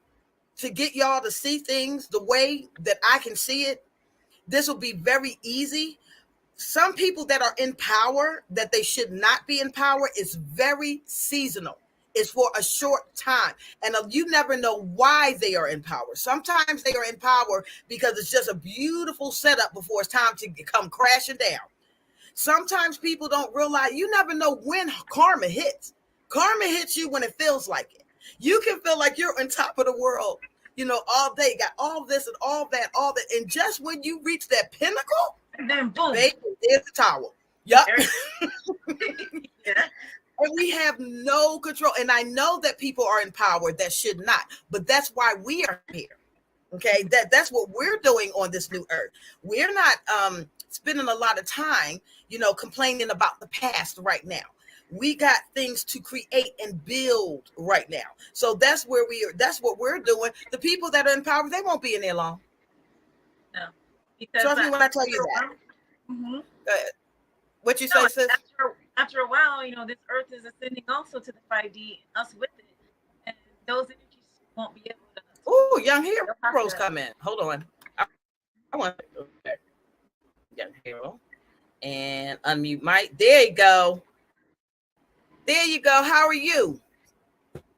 to get y'all to see things the way that I can see it, this will be very easy. Some people that are in power that they should not be in power is very seasonal. It's for a short time. And you never know why they are in power. Sometimes they are in power because it's just a beautiful setup before it's time to come crashing down. Sometimes people don't realize, you never know when karma hits. Karma hits you when it feels like it. You can feel like you're on top of the world, all day, got all this and all that. And just when you reach that pinnacle, and then boom, baby, there's the tower. Yep. Yeah. And we have no control. And I know that people are in power that should not, but that's why we are here. Okay, that's what we're doing on this new earth. We're not spending a lot of time, complaining about the past right now. We got things to create and build right now. So that's where we are. That's what we're doing. The people that are in power, they won't be in there long. No, because trust me when I tell you that. Mm-hmm. What you say, sis? After a while, this earth is ascending also to the 5D, us with it, and those energies won't be able to. Oh, Young Heroes come in. Hold on. I want Young Hero and unmute mic. There you go. There you go. How are you?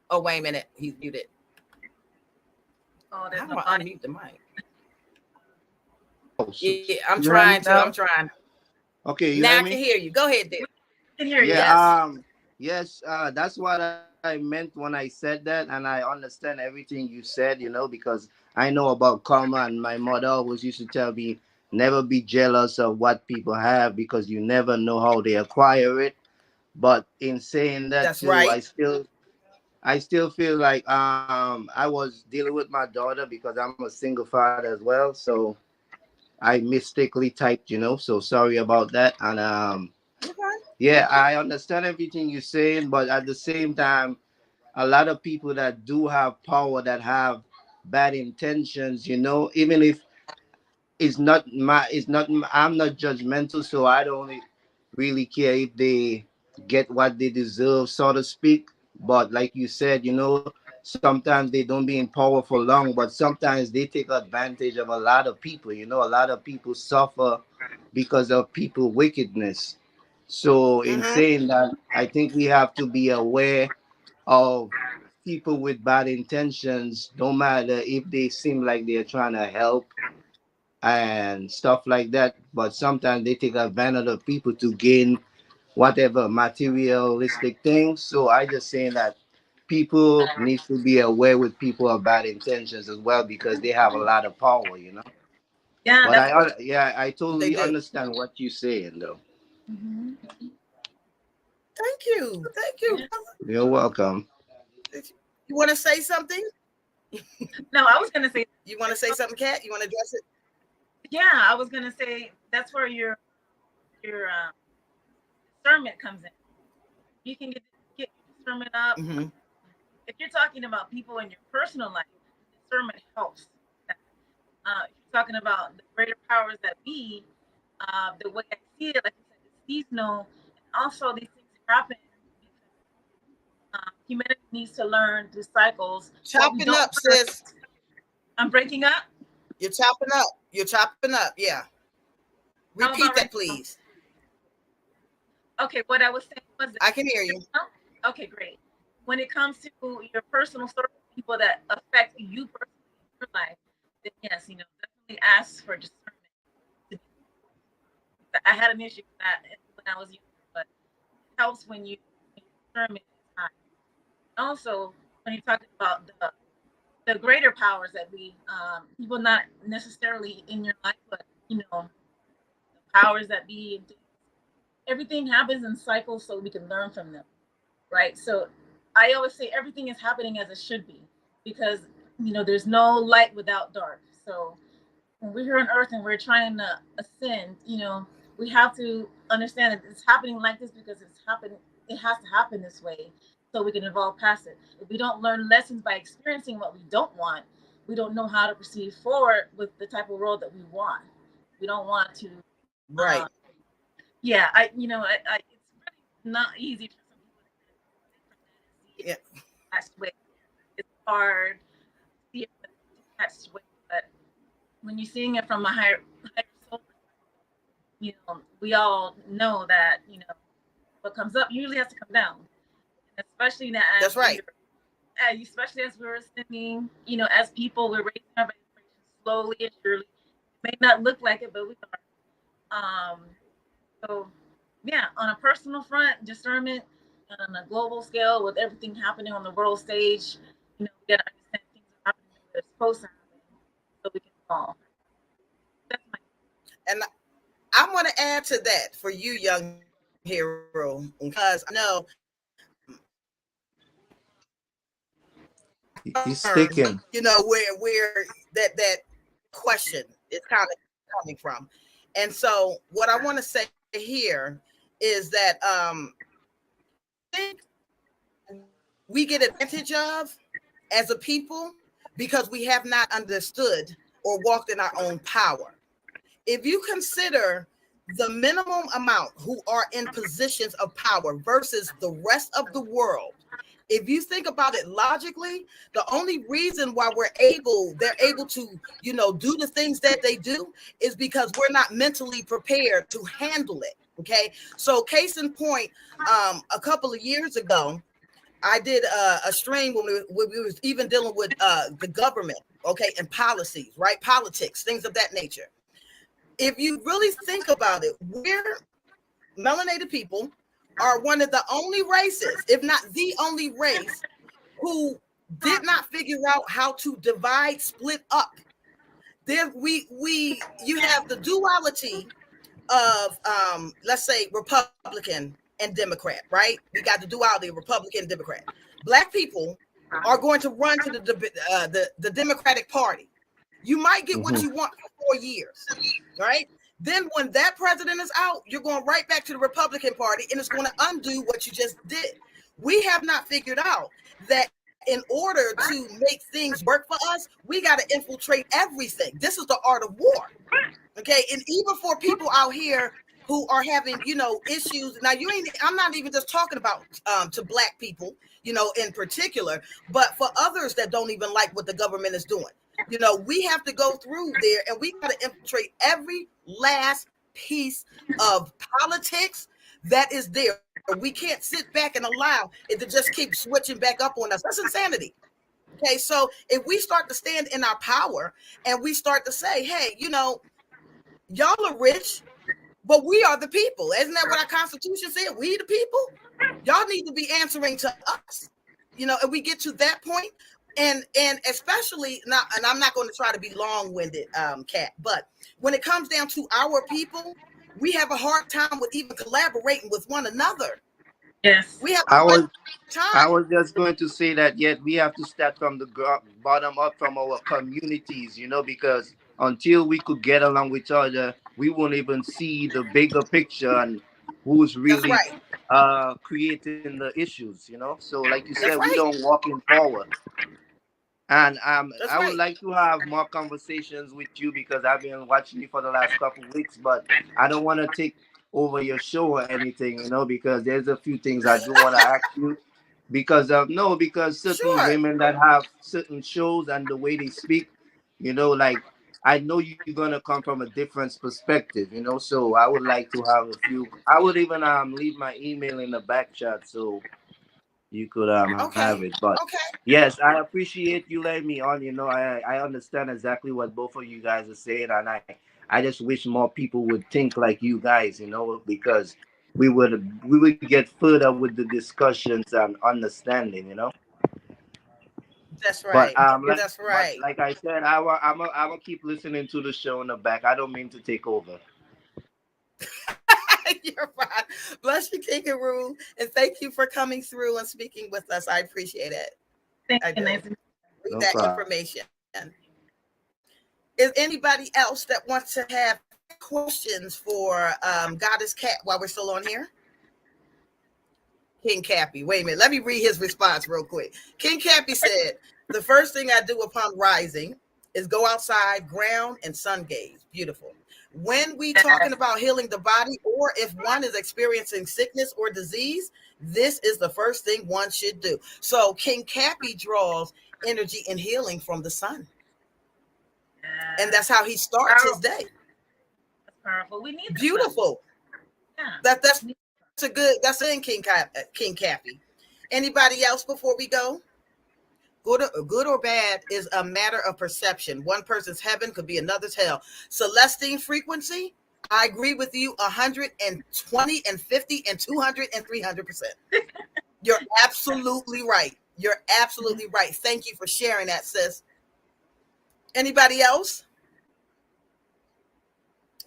Oh, wait a minute. He's muted. Oh, How there's do no I audio. unmute the mic? Oh, so Yeah, I'm you hear trying me to. I'm now? trying. Okay, you Now hear I can me? hear you. Go ahead, dear. We can hear you. Yes. Yeah, yes, that's what I meant when I said that, and I understand everything you said, because I know about karma, and my mother always used to tell me never be jealous of what people have because you never know how they acquire it. But in saying that That's too, right. I still feel like I was dealing with my daughter because I'm a single father as well, so I mistakenly typed, so sorry about that. And Okay. yeah, I understand everything you're saying, but at the same time, a lot of people that do have power that have bad intentions, even if I'm not judgmental, so I don't really care if they get what they deserve, so to speak. But like you said, sometimes they don't be in power for long, but sometimes they take advantage of a lot of people. A lot of people suffer because of people wickedness. So in Mm-hmm. saying that, I think we have to be aware of people with bad intentions, no matter if they seem like they're trying to help and stuff like that. But sometimes they take advantage of people to gain whatever materialistic things. So I just saying that people need to be aware with people of bad intentions as well because they have a lot of power. Yeah, But that's. yeah, I They totally do. understand what you're saying though. Mhm. Thank you. Thank you. Yeah. You're welcome. You want to say something? No, I was gonna say. You want to say something, Kat? You want to address it? Yeah, I was gonna say that's where your discernment comes in. You can get your discernment up. Mm-hmm. If you're talking about people in your personal life, discernment helps. If you're talking about the greater powers that be, the way I see it, like you said, it's seasonal, and also these things happen because humanity needs to learn through cycles. What we Chopping don't up, learn, sis. I'm breaking up. You're chopping up. You're chopping up. Yeah. How Repeat about that, right now? please. Okay, what I was saying was I can hear you. okay, great. When it comes to your personal story, people that affect you personally in your life, then yes, definitely ask for discernment. I had an issue with that when I was younger, but it helps when discernment is high. Also, when you're talking about the greater powers that be, people not necessarily in your life, but the powers that be. Everything happens in cycles, so we can learn from them, right? So I always say everything is happening as it should be because there's no light without dark. So when we're here on earth and we're trying to ascend, we have to understand that it's happening like this because it has to happen this way so we can evolve past it. If we don't learn lessons by experiencing what we don't want, we don't know how to proceed forward with the type of world that we want. We don't want to Right. uh, yeah, it's really not easy for some people to see it Yeah. detached way. It's hard to see it from a detached way, but when you're seeing it from a higher soul perspective, we all know that what comes up usually has to come down, and especially now That's right. especially as we're ascending, as people we're raising our vibrations slowly and surely. It may not look like it, but we are. So yeah, on a personal front, discernment, and on a global scale, with everything happening on the world stage, we gotta understand things are happening the way they're supposed to happen, so we can evolve. That's my. And I want to add to that for you, young hero, because I know He's learn, sticking. where that question is kind of coming from. And so what I want to say here is that I think we get advantage of as a people because we have not understood or walked in our own power. If you consider the minimum amount who are in positions of power versus the rest of the world, if you think about it logically, the only reason why they're able to, do the things that they do is because we're not mentally prepared to handle it. Okay, so case in point, a couple of years ago, I did a stream when we was even dealing with the government, okay, and policies, right, politics, things of that nature. If you really think about it, we're melanated people are one of the only races, if not the only race, who did not figure out how to divide, split up. There, you have the duality of let's say Republican and Democrat, right? We got the duality of Republican and Democrat. Black people are going to run to the Democratic Party. You might get what Hmm. you want for 4 years, right? Then when that president is out, you're going right back to the Republican Party, and it's going to undo what you just did. We have not figured out that in order to make things work for us, we got to infiltrate everything. This is the art of war. Okay, and even for people out here who are having, issues. Now, I'm not even just talking about to black people, in particular, but for others that don't even like what the government is doing. We have to go through there, and we got to infiltrate every last piece of politics that is there. We can't sit back and allow it to just keep switching back up on us. That's insanity. Okay, so if we start to stand in our power and we start to say, hey, y'all are rich, but we are the people. Isn't that what our Constitution said? We the people. Y'all need to be answering to us. And we get to that point, and especially now, and I'm not going to try to be long-winded, Kat, but when it comes down to our people, we have a hard time with even collaborating with one another. Yes. We have I a hard was I time. was just going to say that yet we have to start from the bottom up from our communities, because until we could get along with each other, we won't even see the bigger picture and who's That's really right. creating the issues. So like you said, That's we right. don't walk in forward. And That's I would right. like to have more conversations with you because I've been watching you for the last couple of weeks, but I don't want to take over your show or anything, because there's a few things I do want to ask you. Because no, because certain Sure. women that have certain shows and the way they speak, like I know you're gonna come from a different perspective. So I would like to have a few. I would even leave my email in the back chat so you could have it. Okay. But Okay. yes, I appreciate you letting me on. I understand exactly what both of you guys are saying, and I just wish more people would think like you guys. Because we would get further with the discussions and understanding. That's But right. like That's but right. like I said, I will keep listening to the show in the back. I don't mean to take over. You're fine. Bless you, Kangaroo. And thank you for coming through and speaking with us. I appreciate it. Thank I you. do. Nice to meet Read No that problem. information. Is anybody else that wants to have questions for Goddess Cat while we're still on here? King Cappy. Wait a minute. Let me read his response real quick. King Cappy said, the first thing I do upon rising is go outside, ground, and sun gaze. Beautiful. When we talking you. about healing the body, or if one is experiencing sickness or disease, this is the first thing one should do. So King Cappy draws energy and healing from the sun. And Yeah. that's how he starts his Powerful. day. That's powerful. We need the sun. Beautiful. Yeah. That's We need- a good, that's in King Cappy. Anybody else before we go? Good or bad is a matter of perception. One person's heaven could be another's hell. Celestine frequency, I agree with you 120 and 50 and 200 and 300%. You're absolutely right. You're absolutely right. Thank you for sharing that, sis. Anybody else?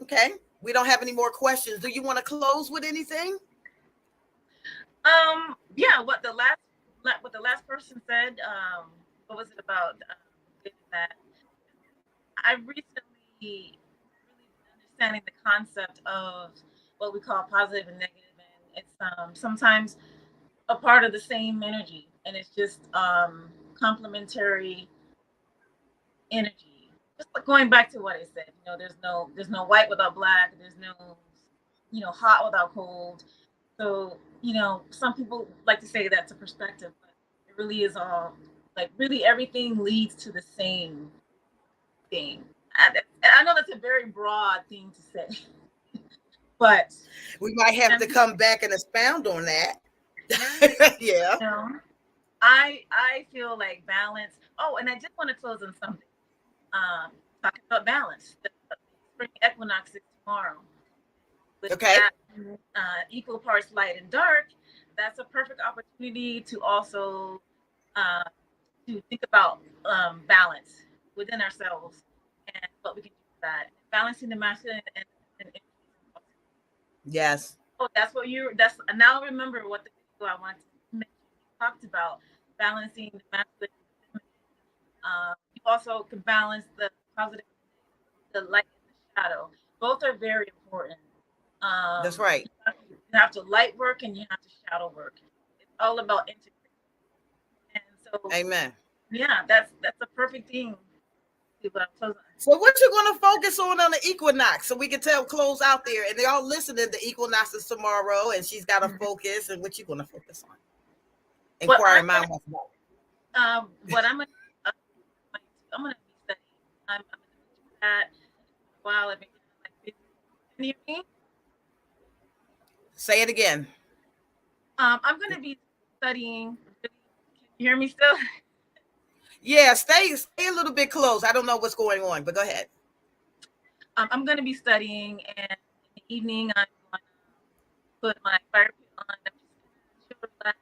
Okay. We don't have any more questions. Do you want to close with anything? Yeah, what the last person said, what was it about that I recently really been understanding the concept of what we call positive and negative, and it's sometimes a part of the same energy, and it's just complementary energy. Just like going back to what I said, there's no white without black, there's no hot without cold. So some people like to say that's a perspective, but it really is all like really everything leads to the same thing. And I know that's a very broad thing to say, But We might have to come back and expound on that. Yeah. you know, I feel like balance. Oh, and I just want to close on something. Talking about balance. The spring equinox is tomorrow. With Okay. that equal parts light and dark, that's a perfect opportunity to also uh, to think about balance within ourselves and what we can do with that. Balancing the masculine and Yes. oh, that's what you. That's now. Remember what the video I wanted to mention. You talked about balancing the masculine and the feminine. You also can balance the positive, the light and the shadow. Both are very important. That's Um, right. you have to light work and you have to shadow work. It's all about integrating. And so, Amen. yeah, that's a perfect thing to close on. So what you going to focus on the equinox so we can tell close out there and they all listening. The equinox is tomorrow and she's got to focus. And what you going to focus on? What Inquiring mind wants to know. what uh, I'm gonna be studying. I'm gonna do that while I've been like busy. Can you hear me? Say it again. I'm gonna be studying. Can you hear me still? Yeah, stay a little bit close. I don't know what's going on, but go ahead. I'm gonna be studying, and in the evening I'm gonna put my fire pit on. I'm just gonna chill, relax,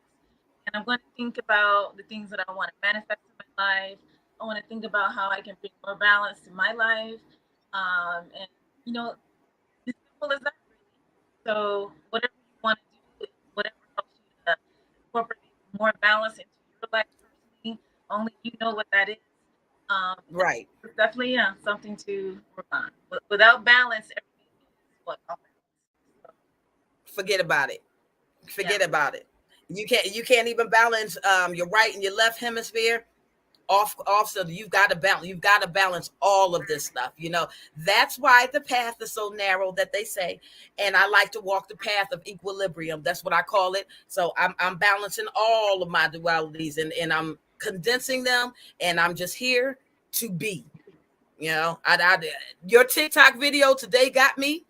and I'm gonna think about the things that I want to manifest in my life. I want to think about how I can bring more balance to my life, and you know, as simple as that, really. So whatever you want to do, whatever helps you to incorporate more balance into your life personally, only you know what that is. Right. It's definitely something to work on. Without balance, everything is what off balance. So, Forget about it. yeah, Forget about it. You can't even balance your right and your left hemisphere off so you've got to balance all of this stuff. That's why the path is so narrow that they say, and I like to walk the path of equilibrium. That's what I call it. So I'm balancing all of my dualities and I'm condensing them, and I'm just here to be. Your TikTok video today got me.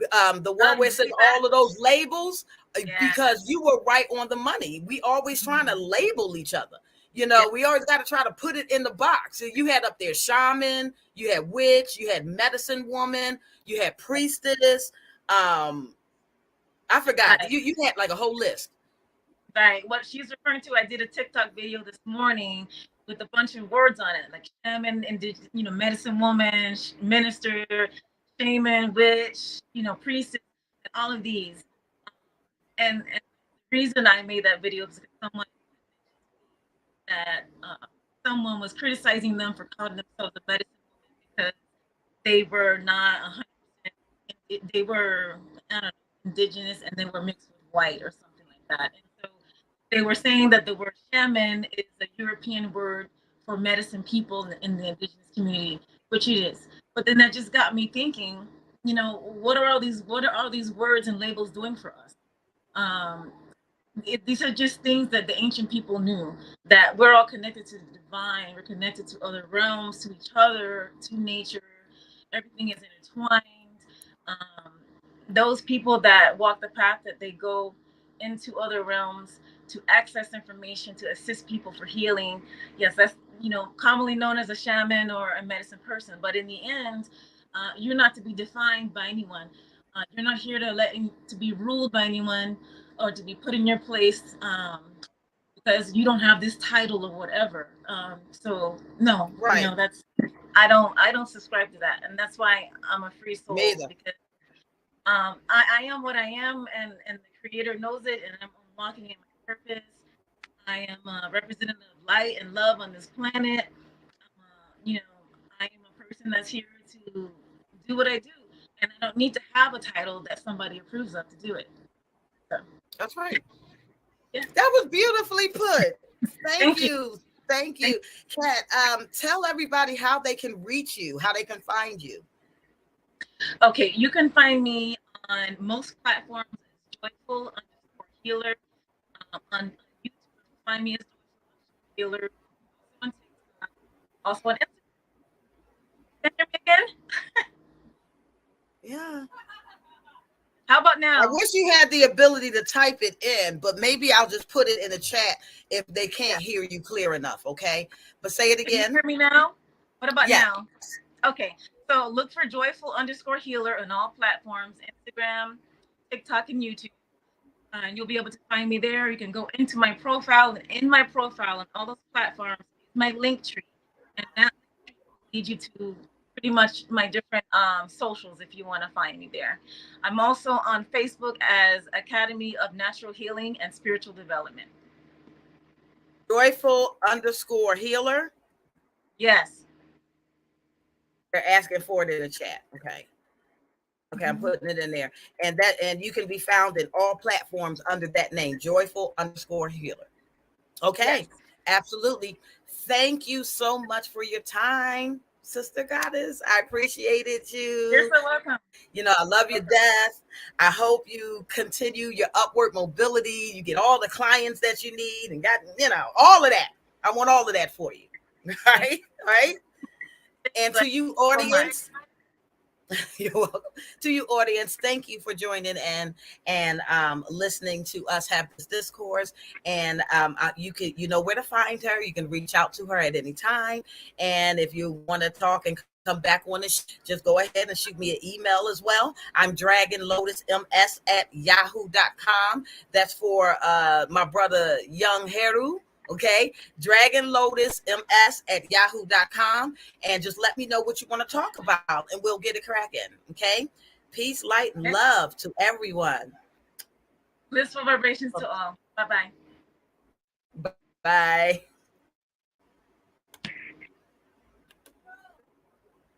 The one you where it says see that? all of those labels, Yeah, because you were right on the money. We always trying to label each other. yeah, We always got to try to put it in the box. So you had up there shaman, you had witch, you had medicine woman, you had priestess. I forgot. right, You had like a whole list. right. What she's referring to, I did a TikTok video this morning with a bunch of words on it, like shaman, and medicine woman, minister, shaman, witch, priestess, and all of these. And the reason I made that video is because someone that someone was criticizing them for calling themselves a medicine woman because they were not 100%. They were, I don't know, indigenous, and they were mixed with white or something like that. And so they were saying that the word shaman is a European word for medicine people in the indigenous community, which it is. But then that just got me thinking, what are all these words and labels doing for us? Um, these are just things that the ancient people knew, that we're all connected to the divine, we're connected to other realms, to each other, to nature. Everything is intertwined. um, those people that walk the path, that they go into other realms to access information, to assist people for healing. Yes, that's commonly known as a shaman or a medicine person, but in the end, you're not to be defined by anyone. You're not here to be ruled by anyone or to be put in your place, because you don't have this title or whatever. So no, Right. that's I don't subscribe to that, and that's why I'm a free Me soul, either. because I am what I am, and the Creator knows it, and I'm walking in my purpose. I am a representative of light and love on this planet. I am a person that's here to do what I do, and I don't need to have a title that somebody approves of to do it. So, That's right. yeah. That was beautifully put. Thank Thank you. you. Thank Thank you. Kat, tell everybody how they can reach you, how they can find you. Okay, you can find me on most platforms as joyful_healer. On YouTube, find me as joyful_healer. Also on TikTok. Also on Instagram. Can you hear me again? Yeah. How about I now? wish you had the ability to type it in, but maybe I'll just put it in the chat if they can't hear you clear enough. Okay, but say it Can you again. hear me now? What about Yeah. now? Okay, so look for joyful_healer on all platforms, Instagram, TikTok, and YouTube. And you'll be able to find me there. You can go into my profile, and in my profile on all those platforms is my link tree. And that will lead you to pretty much my different socials if you want to find me there. I'm also on Facebook as Academy of Natural Healing and Spiritual Development. Joyful_healer. Yes. They're asking for it in the chat. Okay. Okay, I'm putting it in there. And you can be found in all platforms under that name, Joyful_healer. Okay, Yes. absolutely. Thank you so much for your time, Sister Goddess. I appreciated You're you. so welcome. You know, I love you to death. I hope you continue your upward mobility. You get all the clients that you need and got, all of that. I want all of that for you. Right? Right? And to you, audience, you're welcome. To you, audience, thank you for joining in and listening to us have this discourse. And you know where to find her. You can reach out to her at any time. And if you want to talk and come back on this, just go ahead and shoot me an email as well. I'm dragonlotusms@yahoo.com. That's for my brother Young Heru. Okay, dragonlotusms@yahoo.com, and just let me know what you want to talk about, and we'll get it cracking. Okay, peace, light, and love to everyone. Blissful vibrations to all. Bye-bye. Bye.